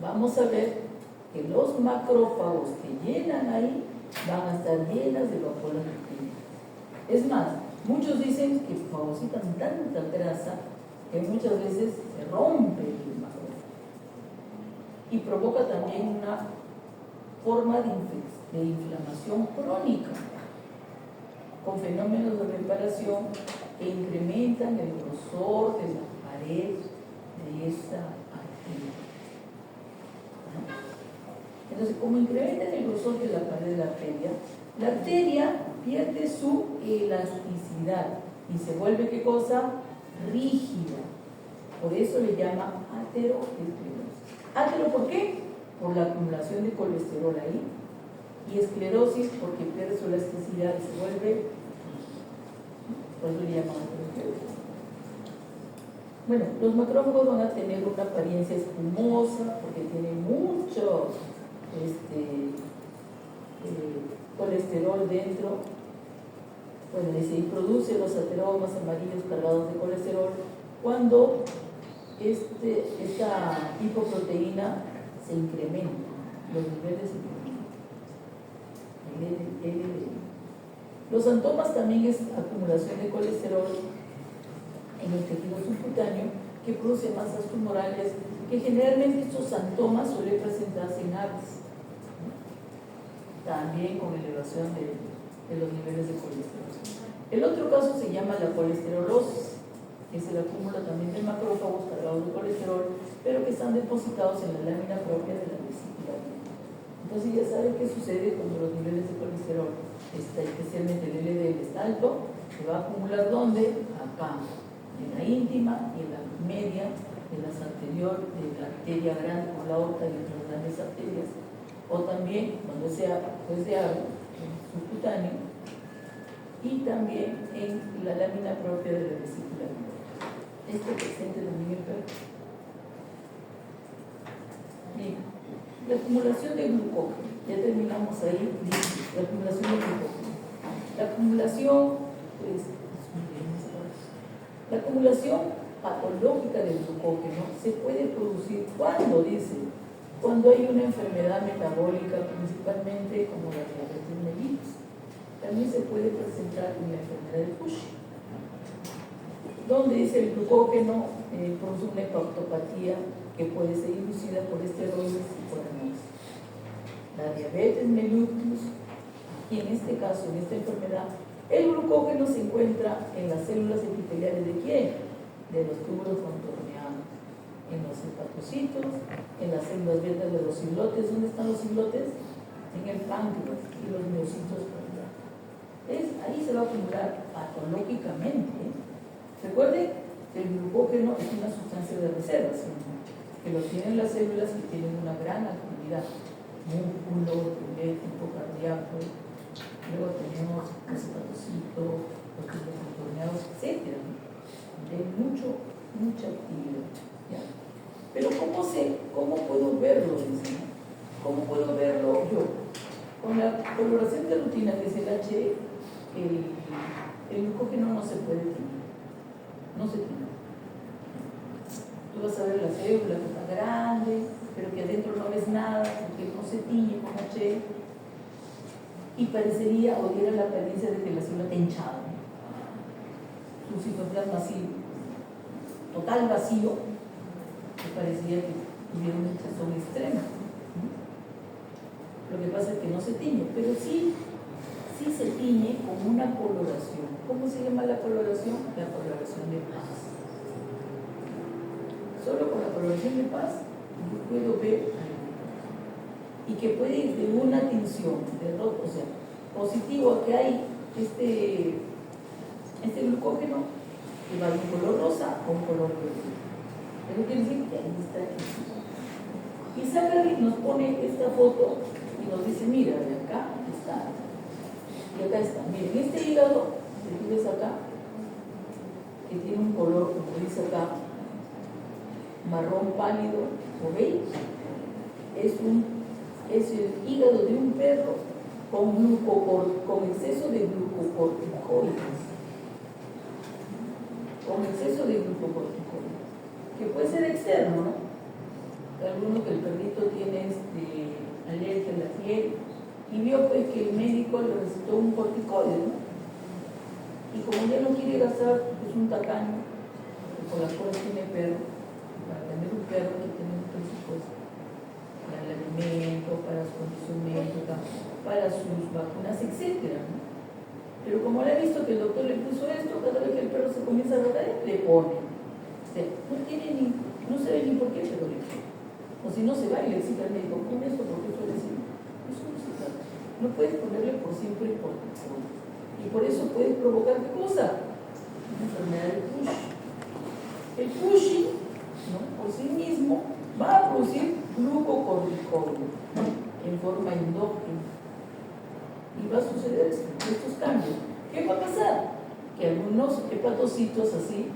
Vamos a ver que los macrófagos que llenan ahí van a estar llenas de vacuolas lipídicas. Es más, muchos dicen que fagocitan tanta grasa que muchas veces se rompe el macrófago y provoca también una forma de inflamación crónica con fenómenos de reparación que incrementan el grosor de la pared de esa arteria. Entonces, como incrementan el grosor de la pared de la arteria pierde su elasticidad y se vuelve, ¿qué cosa? Rígida. Por eso le llama aterosclerosis. ¿Atero por qué? Por la acumulación de colesterol ahí. Y esclerosis porque pierde su elasticidad y se vuelve rígida. Por eso le llaman aterosclerosis. Bueno, los macrófagos van a tener una apariencia espumosa porque tienen mucho colesterol dentro. Bueno, dice, y produce los ateromas amarillos cargados de colesterol cuando esta hipoproteína se incrementa, los niveles se incrementan. Los santomas también es acumulación de colesterol en el tejido subcutáneo que produce masas tumorales, que generalmente estos santomas suelen presentarse en aves, ¿no? También con elevación de los niveles de colesterol. El otro caso se llama la colesterolosis, que es el acúmulo también de macrófagos cargados de colesterol, pero que están depositados en la lámina propia de la vesícula. Entonces ya saben qué sucede cuando los niveles de colesterol, especialmente el LDL, está alto, se va a acumular ¿dónde? Acá, en la íntima y en la media de las arterias, de la arteria grande por la aorta y otras grandes arterias, o también cuando sea pues de agua, subcutáneo, y también en la lámina propia de la vesícula. Esto que se acumulación de glucógeno. Ya terminamos ahí, la acumulación de glucógeno. La acumulación patológica del glucógeno se puede producir cuando, dice, cuando hay una enfermedad metabólica, principalmente como la diabetes mellitus. También se puede presentar en la enfermedad de Cushing, donde dice el glucógeno produce una hepatopatía que puede ser inducida por esteroides y por anemia. La diabetes mellitus, y en este caso, en esta enfermedad, el glucógeno se encuentra en las células epiteliales de ¿quién? De los túbulos contorneados, en los hepatocitos, en las células beta de los islotes. ¿Dónde están los islotes? En el páncreas y los miocitos. Ahí se va a acumular patológicamente. Recuerden que el glucógeno es una sustancia de reserva, ¿sí? Que lo tienen las células que tienen una gran actividad, músculo, eléctrico, cardíaco. Luego tenemos los hepatocitos, los túbulos contorneados, etc. Hay mucha actividad, ¿ya? Pero ¿cómo puedo verlo? ¿Cómo puedo verlo yo? Con la coloración de rutina, que es el H, el glucógeno no se puede teñir. No se tiñe. Tú vas a ver la célula que está grande, pero que adentro no ves nada, porque no se tiñe con H. Y parecería, o diera la apariencia de que la célula está hinchada. Su citoplasma así, total vacío, que parecía que tuviera una hinchazón extrema. Lo que pasa es que no se tiñe, pero sí se tiñe con una coloración. ¿Cómo se llama la coloración? La coloración de paz. Solo con la coloración de paz yo puedo ver y que puede ir de una tinción de rojo, o sea, positivo a que hay este glucógeno que va de un color rosa a un color verde. Eso quiere decir que ahí está el glucógeno. Y Zachary nos pone esta foto y nos dice, mira, de acá está, y acá está. Miren, este hígado que tú ves acá, que tiene un color, como dice acá, marrón pálido o beige, es el hígado de un perro con exceso de glucocorticoides. Con exceso de glucocorticoides, que puede ser externo, ¿no? Alguno que el perrito tiene alergia en la piel y vio pues que el médico le recetó un corticoide, ¿no? Y como ya no quiere gastar, es un tacaño, que por las cosas tiene perro, para tener un perro que tiene un presupuesto para el alimento, para su condición médica, para sus vacunas, etc., ¿no? Pero como le ha visto que el doctor le puso esto, cada vez que el perro se comienza a rotar, le pone. O sea, no sabe ni por qué, pero le pone. O si no se va y le exige al médico, con esto, porque eso le dice, eso no se trata. No puedes ponerle por siempre y por todo. Y por eso puedes provocar ¿qué cosa? Una enfermedad de Cushing. El Cushing, ¿no?, por sí mismo, va a producir glucocorticoide, ¿no?, en forma endógena. Y va a suceder estos cambios. ¿Qué va a pasar? Que algunos hepatocitos así,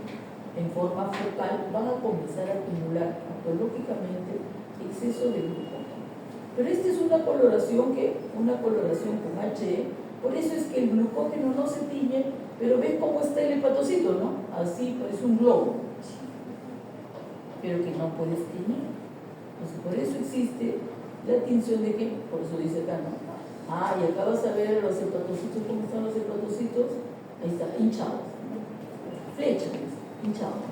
en forma focal, van a comenzar a acumular patológicamente exceso de glucógeno. Pero esta es una coloración con H, por eso es que el glucógeno no se tiñe, pero ven cómo está el hepatocito, ¿no? Así parece un globo, pero que no puedes teñir. Entonces, por eso existe la tinción de que, por eso dice acá, ¿no? Y acá vas a ver los hepatocitos, ¿cómo están los hepatocitos? Ahí está, hinchados, ¿no? Flechas, hinchados.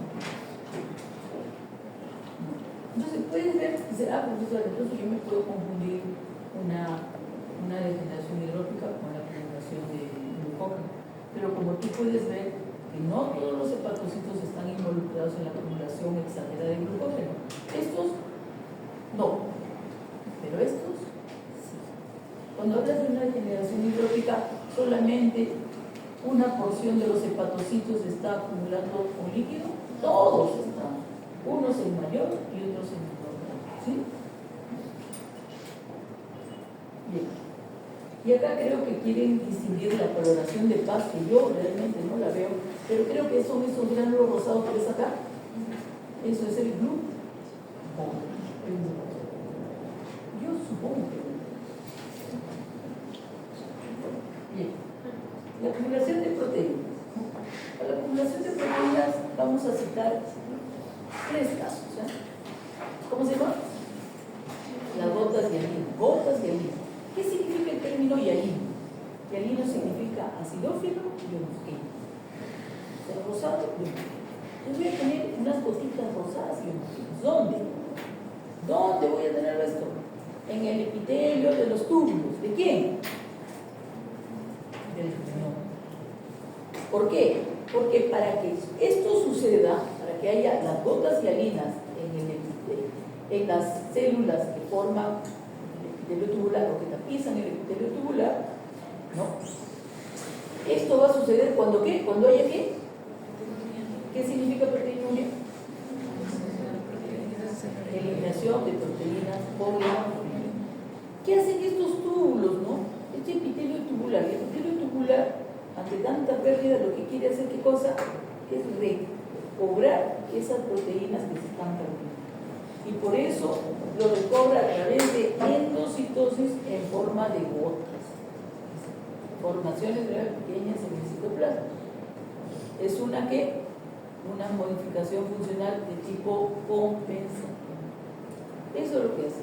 Entonces puedes ver, dice, profesor, entonces yo me puedo confundir una degeneración hidrópica con la acumulación de glucógeno. Pero como tú puedes ver que no todos los hepatocitos están involucrados en la acumulación exagerada de glucógeno. Estos no, pero estos sí. Cuando hablas de una degeneración hidrópica, solamente una porción de los hepatocitos está acumulando un líquido, todos están. Unos en mayor y otros en menor grado, ¿sí? Bien. Y acá creo que quieren distinguir la coloración de paz, que yo realmente no la veo, pero creo que son esos gránulos rosados que ves acá. Eso es el glucógeno. Yo supongo que no. Bien, la acumulación de proteínas. Para la acumulación de proteínas vamos a citar 3 casos. ¿Cómo se llama? Las gotas de hialino. Gotas de hialino. ¿Qué significa el término hialino? Hialino significa acidófilo y homogéneo. O sea, rosado y homogéneo. Yo voy a tener unas gotitas rosadas y homogéneas. ¿Dónde? ¿Dónde voy a tener esto? En el epitelio de los túbulos. ¿De quién? Del riñón. ¿Por qué? Porque para que esto suceda, para que haya las gotas hialinas en las células que forman el epitelio tubular o que tapizan el epitelio tubular, ¿no? Esto va a suceder cuando ¿qué? Cuando haya ¿qué? ¿Qué significa proteinuria? Eliminación de proteínas por la. ¿Qué hacen estos túbulos, no? Este epitelio tubular. El epitelio tubular, ante tanta pérdida, lo que quiere hacer, ¿qué cosa? Es recobrar esas proteínas que se están perdiendo. Y por eso lo recobra a través de endocitosis en forma de gotas. Formaciones pequeñas en el citoplasma. Es una ¿qué? Una modificación funcional de tipo compensatorio. Eso es lo que es.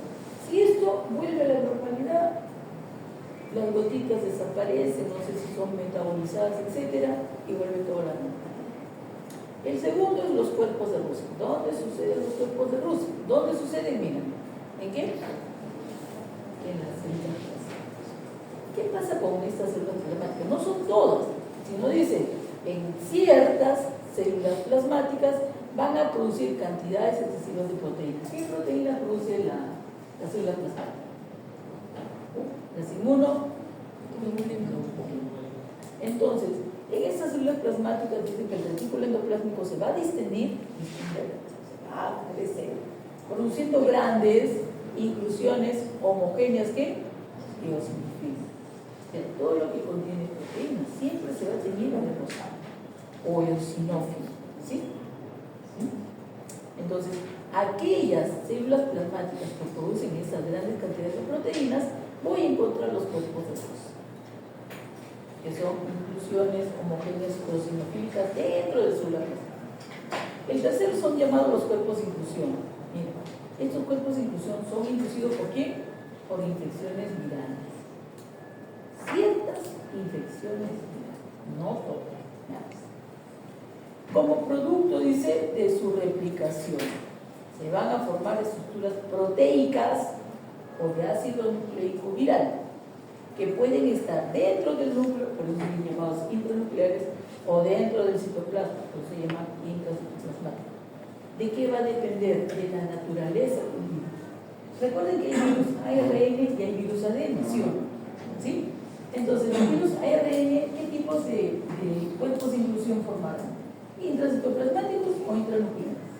Si esto vuelve a la normalidad, las gotitas desaparecen, no sé si son metabolizadas, etcétera, y vuelve toda la normalidad. El segundo es los cuerpos de Russell. ¿Dónde suceden los cuerpos de Russell? ¿Dónde suceden? Miren, ¿en qué? En las células plasmáticas. ¿Qué pasa con estas células plasmáticas? No son todas, sino dice, en ciertas células plasmáticas van a producir cantidades excesivas de proteínas. ¿Qué proteína produce la célula plasmática? Las inmunoglobulina. Entonces, en estas células plasmáticas dicen que el retículo endoplásmico se va a distendir y se va a crecer, produciendo grandes inclusiones homogéneas que eosinofilas. O sea, todo lo que contiene proteínas siempre se va a teñir de rosado o eosinófilo. ¿Sí? Entonces, aquellas células plasmáticas que producen esas grandes cantidades de proteínas, voy a encontrar los cuerpos de Russell, que son inclusiones homogéneas eosinofílicas dentro de células plasmáticas. El tercero son llamados los cuerpos de inclusión. Mira, estos cuerpos de inclusión son inducidos ¿por qué? Por infecciones virales. Ciertas infecciones virales, no todas. Como producto, dice, de su replicación, se van a formar estructuras proteicas o de ácido nucleico viral que pueden estar dentro del núcleo, por eso son llamados intranucleares, o dentro del citoplasma, por eso se llaman intracitoplasmáticos. ¿De qué va a depender? De la naturaleza del virus. Recuerden que hay virus ARN y hay virus ADN, ¿sí? ¿Sí? Entonces, los virus ARN, ¿qué tipos de cuerpos de inclusión formaron? ¿Intracitoplasmáticos o intranucleares?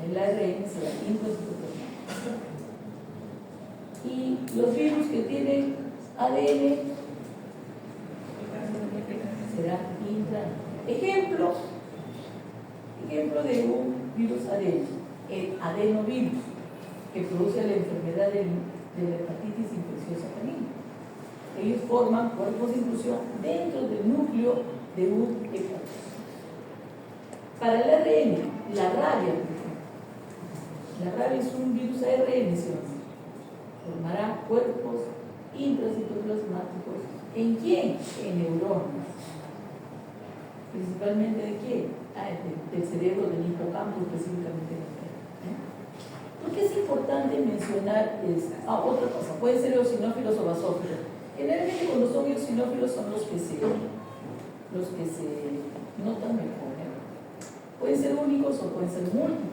El ARN será intracitoplasmático. Y los virus que tienen ADN serán intranucleares. Ejemplo de un virus ADN, el adenovirus, que produce la enfermedad de la hepatitis infecciosa canina. Ellos forman cuerpos de inclusión dentro del núcleo de un hepatitis. Para el ARN, la rabia, es un virus ARN, ¿sí? Formará cuerpos intracitoplasmáticos. ¿En quién? En neuronas. ¿Principalmente de quién? Del cerebro, del hipocampo, específicamente del cerebro. ¿Por qué es importante mencionar otra cosa? Pueden ser eosinófilos o basófilos. Generalmente cuando son eosinófilos son los que se notan mejor. Pueden ser únicos o pueden ser múltiples.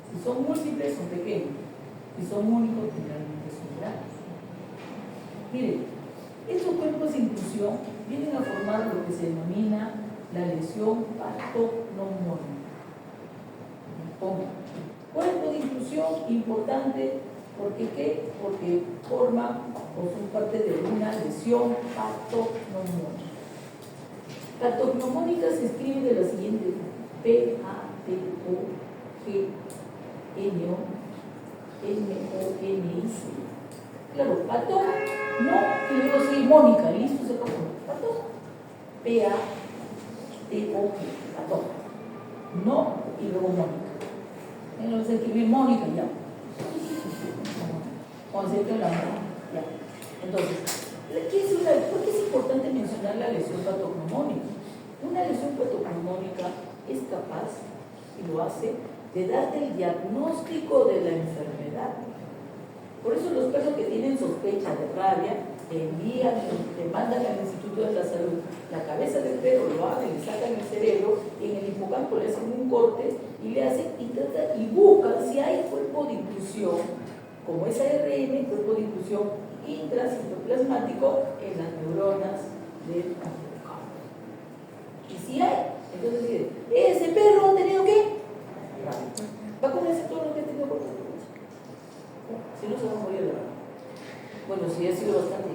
Si son múltiples son pequeños. Si son únicos generalmente son grandes. Miren, estos cuerpos de inclusión vienen a formar lo que se denomina la lesión patognomónica. Cuerpo de inclusión importante, ¿porque qué? Porque forma o son parte de una lesión patognomónica. Patognomónica se escribe de la siguiente forma: P-A-T-O-G-N-O-M-O-N-I-C-A. uso. Claro, Pato, no, y luego sí, Mónica, listo, se acabó. Pato, P-A-T-O, Pato. No, y luego Mónica. Vamos a escribir Mónica, ya. Vamos a decir que la ya. Entonces, ¿por qué es importante mencionar la lesión patognomónica? Una lesión patognomónica es capaz, y lo hace, de darte el diagnóstico de la enfermedad. Por eso los perros que tienen sospecha de rabia te mandan al Instituto de la Salud la cabeza del perro, lo abren, le sacan el cerebro, y en el hipocampo le hacen un corte y le hacen y buscan si hay cuerpo de inclusión, como es ARN, cuerpo de inclusión intracitoplasmático en las neuronas del hipocampo. Y si hay, entonces dice, ese perro ha tenido ¿qué? Va a comerse todo lo que ha tenido por favor. Si no, se va a morir de verdad. Bueno, si ha sido bastante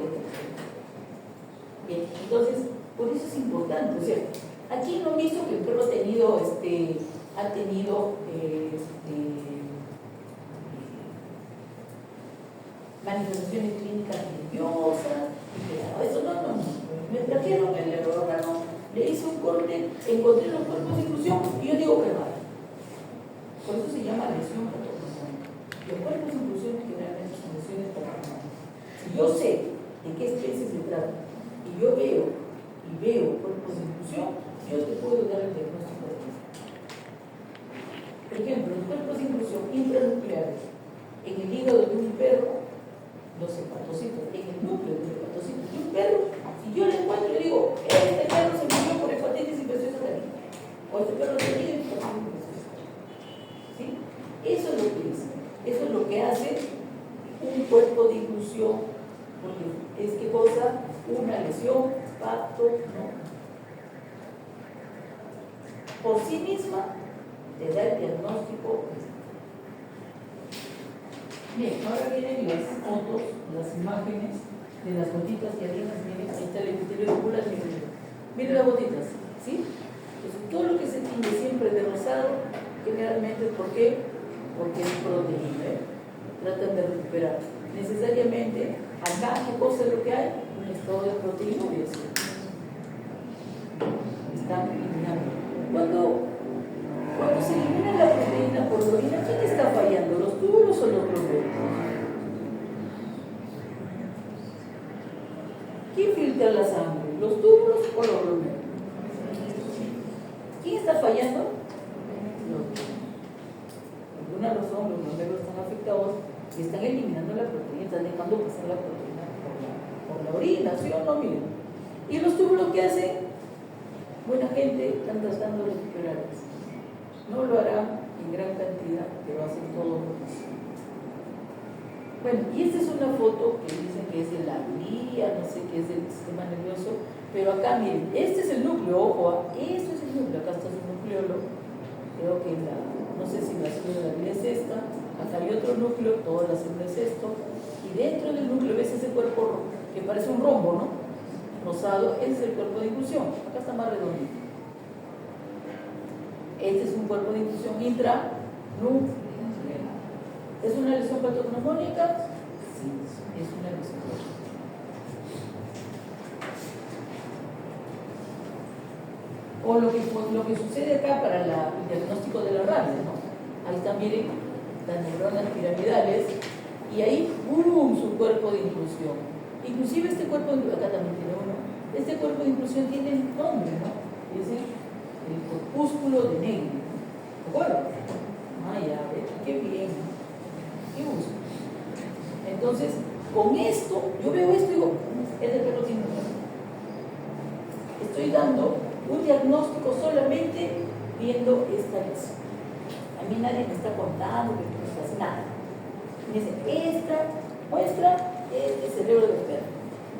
bien. Entonces, por eso es importante. O sea, aquí no han visto que el perro ha tenido manifestaciones clínicas nerviosas. Eso no. Me trajeron el neurógrafo, le hice un corte, encontré los cuerpos de inclusión y yo digo que vale. Por eso se llama lesión patognomónica. Los cuerpos de inclusión generalmente son lesiones patognomónicas. Si yo sé de qué especie se trata y yo veo cuerpos de inclusión, yo te puedo dar el diagnóstico de eso. Por ejemplo, los cuerpos de inclusión intranucleares en el hígado de un perro, los hepatocitos, en el núcleo de los hepatocitos de un perro, si yo le encuentro y digo, este perro se murió por hepatitis infecciosa canina, o este perro se murió por hepatitis infecciosa canina. ¿Sí? Eso es lo que dice. Eso es lo que hace un cuerpo de inclusión, porque es que cosa una lesión patognomónica. Por sí misma te da el diagnóstico. Bien, ahora vienen las fotos, las imágenes de las gotitas que hay. Miren, ahí está el epitelio ocular, miren las gotitas, ¿sí? Entonces, todo lo que se tiñe siempre de rosado, generalmente, ¿por qué? Porque es proteína, tratan de recuperar. Necesariamente, acá, ¿qué cosa es lo que hay? Un estado de proteinuria, ¿sí? Están eliminando. Cuando se elimina la proteína por la orina, ¿quién está fallando? ¿Los túbulos o los glomérulos? ¿Quién filtra la sangre? ¿Los túbulos o los glomérulos? ¿Quién está fallando? Los túbulos. Por alguna razón, los glomérulos están afectados y están eliminando la proteína, están dejando pasar la proteína por la orina, ¿sí o no? Miren. ¿Y los túbulos qué hacen? Buena gente, están tratando de recuperar eso. No lo harán en gran cantidad, pero hacen todo lo posible. Bueno, y esta es una foto que dicen que es de la glía, no sé qué es del sistema nervioso, pero acá miren, este es el núcleo, ojo, este es el núcleo, acá está su nucleolo, creo que no sé si la célula de la glía es esta, acá hay otro núcleo, toda la célula es esto, y dentro del núcleo ves ese cuerpo que parece un rombo, ¿no? Rosado, ese es el cuerpo de inclusión, acá está más redondito. Este es un cuerpo de inclusión intranuclear. ¿Es una lesión patognomónica? Sí, es una lesión patognomónica. O lo que sucede acá para el diagnóstico de la rabia, ¿no? Ahí están, miren, las neuronas piramidales y ahí, ¡bum!, su cuerpo de inclusión. Inclusive este cuerpo, acá también tiene uno, este cuerpo de inclusión tiene nombre, ¿no? Dice el corpúsculo de Negri. ¿De acuerdo? Ah, ya, qué bien. Qué gusto. Entonces, con esto, yo veo esto y digo, es de perro sin mujer. Estoy dando un diagnóstico solamente viendo esta lesión. A mí nadie me está contando que no hace nada. Me dice, esta muestra es el cerebro del perro.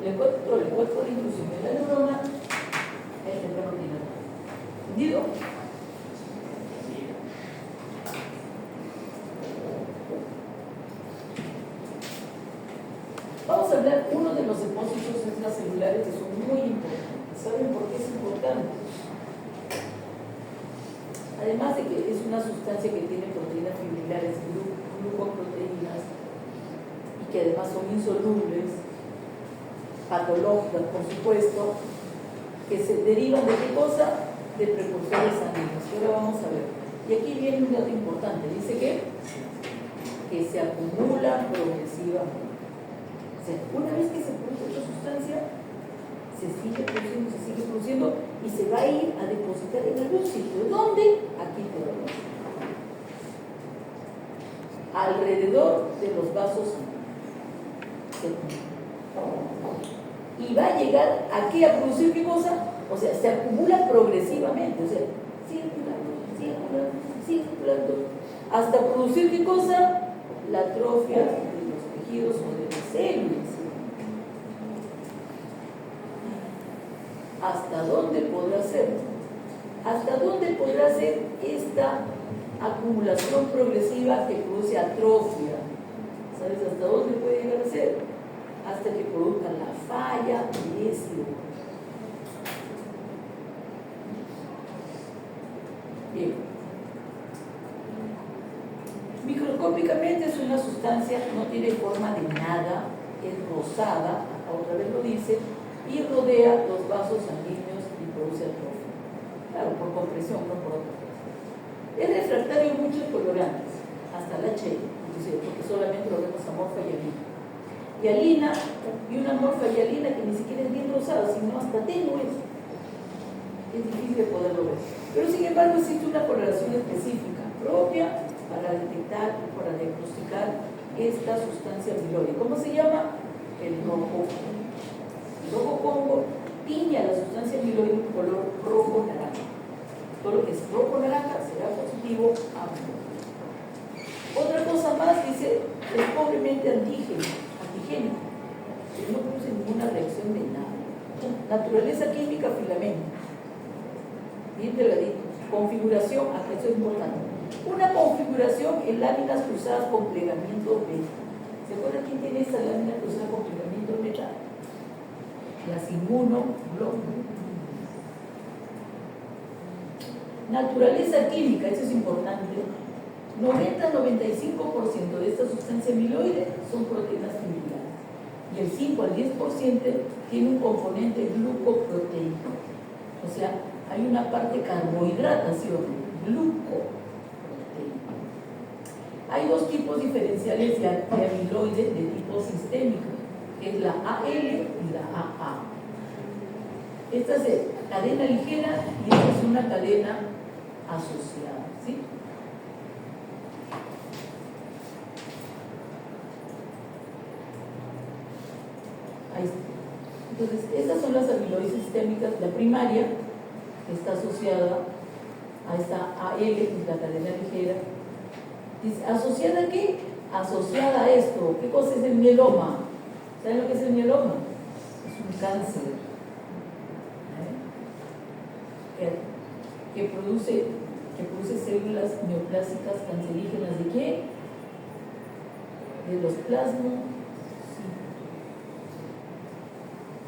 Le encuentro el cuerpo de inclusión de la neurona, este perro tiene nada. ¿Entendido? Vamos a hablar, uno de los depósitos extracelulares que son muy importantes. ¿Saben por qué es importante? Además de que es una sustancia que tiene proteínas fibrilares, glucoproteínas, y que además son insolubles, patológicas por supuesto, que se derivan de qué cosa? De precursores sanguíneos, que ahora vamos a ver. Y aquí viene un dato importante, dice que se acumula progresivamente. O sea, una vez que se produce esta sustancia, se sigue produciendo y se va a ir a depositar en algún sitio. ¿Dónde? Aquí todavía. Alrededor de los vasos sanguíneos. Y va a llegar aquí a producir qué cosa? O sea, se acumula progresivamente, o sea, circulando, hasta producir qué cosa? La atrofia de los tejidos o de las células. ¿Hasta dónde podrá ser? ¿Hasta dónde podrá ser esta acumulación progresiva que produce atrofia? ¿Sabes hasta dónde puede llegar a ser? Hasta que produzca la falla de ese órgano. Bien. Microscópicamente es una sustancia, no tiene forma de nada, es rosada, acá otra vez lo dice, y rodea los vasos sanguíneos y produce atrofia. Claro, por compresión, no por otra cosa. Es refractario en muchos colorantes, hasta la HL, porque solamente lo vemos amorfa y alina. Y alina, y una amorfa y alina que ni siquiera es bien rosada, sino hasta tenue. Es difícil de poderlo ver. Pero sin embargo existe una coloración específica propia para detectar y para diagnosticar esta sustancia amiloide. ¿Cómo se llama? El rojo. El rojo Congo tiña la sustancia amiloide en color rojo-naranja. Todo lo que es rojo-naranja será positivo a amiloide. Otra cosa más, dice, es pobremente antigénico, que no produce ninguna reacción de nada. Naturaleza química, filamento. Bien delgadito. Configuración, hasta eso es importante. Una configuración en láminas cruzadas con plegamiento beta. ¿Se acuerdan quién tiene esa lámina cruzada con plegamiento beta? Las inmunoglóbulos. Naturaleza química, eso es importante. 90-95% de esta sustancia amiloide son proteínas fibrilares. Y el 5 al 10% tiene un componente glucoproteico. O sea, hay una parte carbohidratación, glucoproteico. Hay dos tipos diferenciales de amiloide de tipo sistémico, que es la AL y la AA. Esta es cadena ligera y esta es una cadena asociada, ¿sí? Ahí está. Entonces, estas son las amiloides sistémicas. La primaria, que está asociada a esta AL, que es la cadena ligera. Dice, ¿asociada a qué? Asociada a esto. ¿Qué cosa es el mieloma? ¿Saben lo que es el mieloma? Es un cáncer. Que produce células neoplásicas cancerígenas. ¿De qué? De los plasmocitos.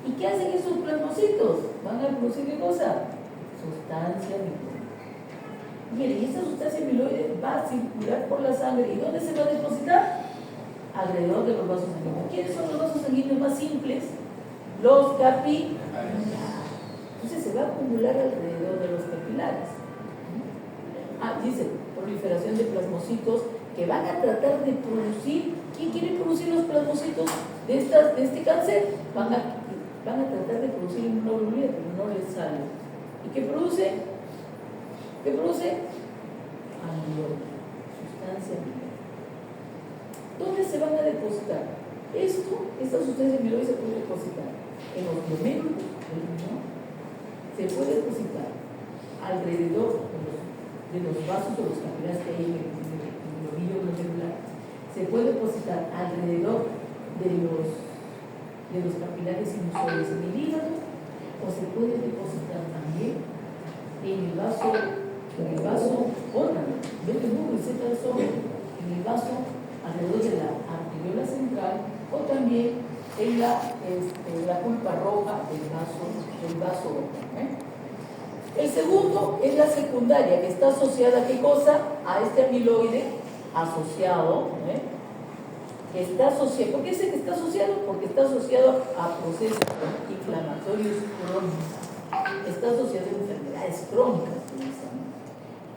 ¿Y qué hacen esos plasmocitos? ¿Van a producir qué cosa? Sustancia amiloide. Miren, esta sustancia amiloide va a circular por la sangre. ¿Y dónde se va a depositar? Alrededor de los vasos sanguíneos. ¿Quiénes son los vasos sanguíneos más simples? Los capilares. Entonces se va a acumular alrededor de los capilares. Dice, proliferación de plasmocitos que van a tratar de producir. ¿Quién quiere producir los plasmocitos de este cáncer? Van a tratar de producir inmunoglobulina, pero no les sale. ¿Y qué produce? ¿Qué produce? Amiloide, sustancia amiloide. ¿Dónde se van a depositar? Esta sustancia amiloide se puede depositar en los glomérulos del riñón, se puede depositar alrededor de los vasos o los capilares que hay en el globillo glomerular, se puede depositar alrededor de los capilares inusuales en el hígado, o se puede depositar también en el vaso órgano, en el vaso alrededor de la arteriola central, o también en la pulpa roja del vaso órgano. El segundo es la secundaria, que está asociada a qué cosa? A este amiloide asociado que está asociado. ¿Por qué dice que está asociado? Porque está asociado a procesos inflamatorios crónicos. Está asociado a enfermedades crónicas.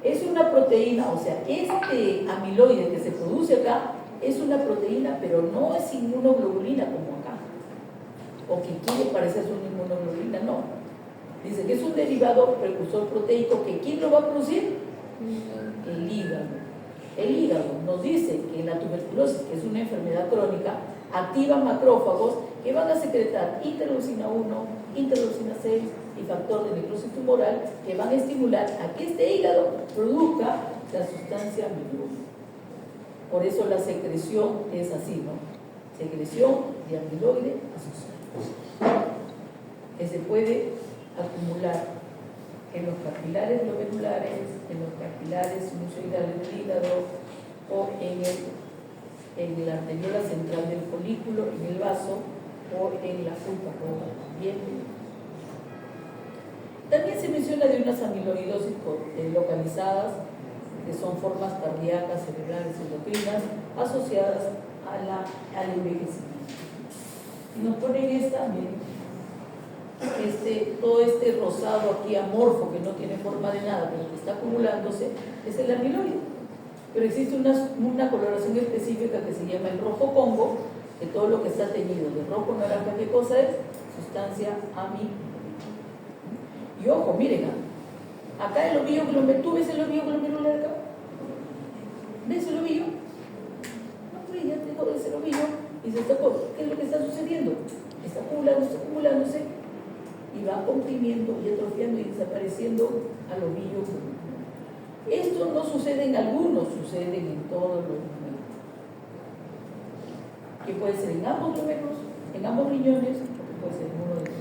Es una proteína, o sea, este amiloide que se produce acá es una proteína, pero no es inmunoglobulina como acá, o que quiere parecerse una inmunoglobulina, no. Dice que es un derivado precursor proteico que ¿quién lo va a producir? El hígado. El hígado nos dice que la tuberculosis, que es una enfermedad crónica, activa macrófagos que van a secretar interleucina 1, interleucina 6 y factor de necrosis tumoral, que van a estimular a que este hígado produzca la sustancia amiloide. Por eso la secreción es así, ¿no? Secreción de amiloide asociado, que se puede acumular en los capilares globulares, en los capilares sinusoidales del hígado o en la arteriola central del folículo, en el vaso o en la pulpa roja también. También se menciona de unas amiloidosis localizadas, que son formas cardíacas, cerebrales, endocrinas, asociadas al envejecimiento. Y nos ponen esta, miren, todo este rosado aquí amorfo que no tiene forma de nada, pero que está acumulándose, es el amiloide. Pero existe una coloración específica que se llama el rojo Congo, que todo lo que está teñido de rojo naranja, ¿qué cosa es? Sustancia amiloide. Y ojo, miren, acá el ovillo glomerular, ¿tú ves el ovillo glomerular acá? ¿Ves el ovillo? No, pues ya te jodes el ovillo y se está, ¿qué es lo que está sucediendo? Está acumulándose y va comprimiendo y atrofiando y desapareciendo al ovillo glomerular. Esto no sucede en algunos, sucede en todos los glomérulos. Que puede ser en ambos glomérulos, en ambos riñones, o puede ser en uno de ellos.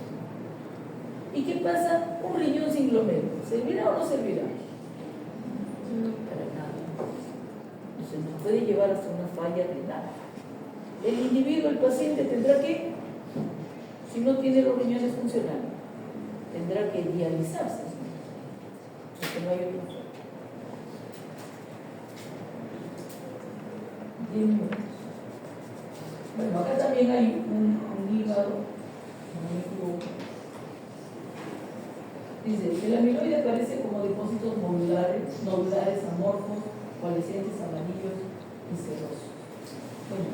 ¿Y qué pasa? Un riñón sin glomérulo, ¿servirá o no servirá? Para nada. Entonces nos puede llevar hasta una falla renal. El individuo, el paciente, tendrá que, si no tiene los riñones funcionales, tendrá que dializarse, porque no hay otra forma. Bueno, acá también hay un hígado, dice, el amiloide aparece como depósitos nodulares amorfos, coalescentes, amarillos y sedosos. Bueno,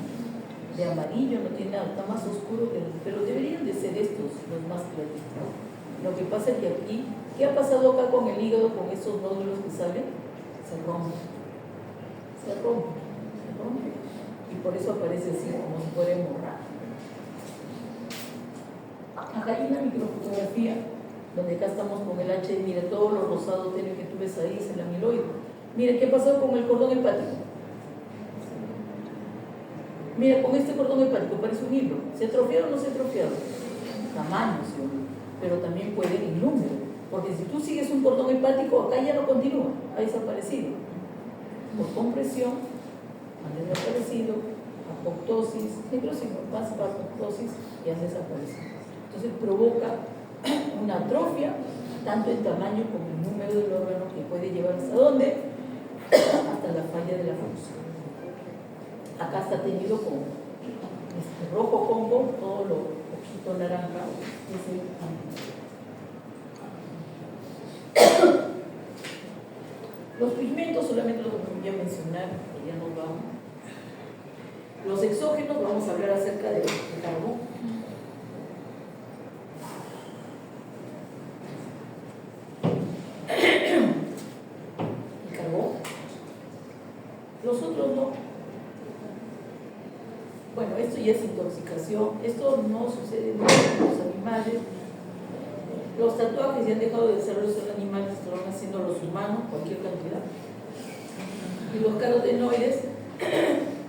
de amarillo no tiene nada, está más oscuro que pero deberían de ser estos los más claritos. Lo que pasa es que aquí, ¿qué ha pasado acá con el hígado, con esos nódulos que salen? Se rompe. Y por eso aparece así, como si fuera hemorragia. Acá hay una microfotografía donde acá estamos con el H, mira todo lo rosado tenue que tú ves ahí, es el amiloide. Mira qué pasó con el cordón hepático. Mira, con este cordón hepático parece un hilo. ¿Se atrofiado o no se atrofiado? Tamaño, ¿sí? Pero también puede en número. Porque si tú sigues un cordón hepático, acá ya no continúa, ha desaparecido. Por compresión, ha desaparecido, apoptosis, necrosis, más apoptosis y ha desaparecido. Entonces provoca una atrofia, tanto en tamaño como en número del órgano, que puede llevar hasta dónde? Hasta la falla de la función. Acá está teñido con este rojo Congo, todo lo poquito naranja, es el amiloide. Los pigmentos solamente los voy a mencionar, porque ya nos vamos. Los exógenos, vamos a hablar acerca del carbón. El carbón. Los otros no. Bueno, esto ya es intoxicación. Esto no sucede en los animales. Los tatuajes ya han dejado de ser los animales, que lo van haciendo los humanos, cualquier cantidad. Y los carotenoides,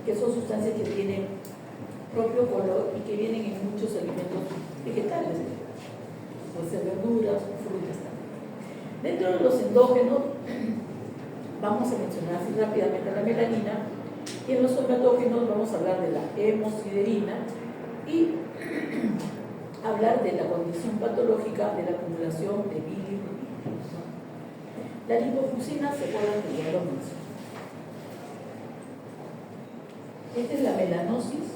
que son sustancias que tienen propio color y que vienen en muchos alimentos vegetales, puede ser verduras, frutas también. Dentro de los endógenos, vamos a mencionar así rápidamente la melanina, y en los somatógenos vamos a hablar de la hemosiderina y hablar de la condición patológica de la acumulación de bilirrubina. La lipofuscina, se acuerdan que ya lo mencioné. Esta es la melanosis,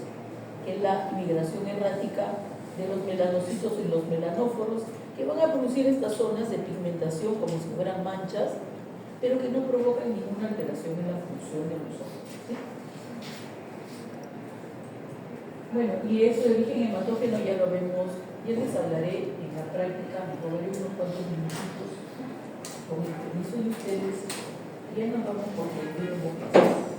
que es la migración errática de los melanocitos en los melanóforos, que van a producir estas zonas de pigmentación como si fueran manchas, pero que no provocan ninguna alteración en la función de los ojos, ¿sí? Bueno, y eso de origen hematógeno ya lo vemos, ya les hablaré en la práctica, me tomaré unos cuantos minutitos con el permiso de ustedes, y ya nos vamos por el video.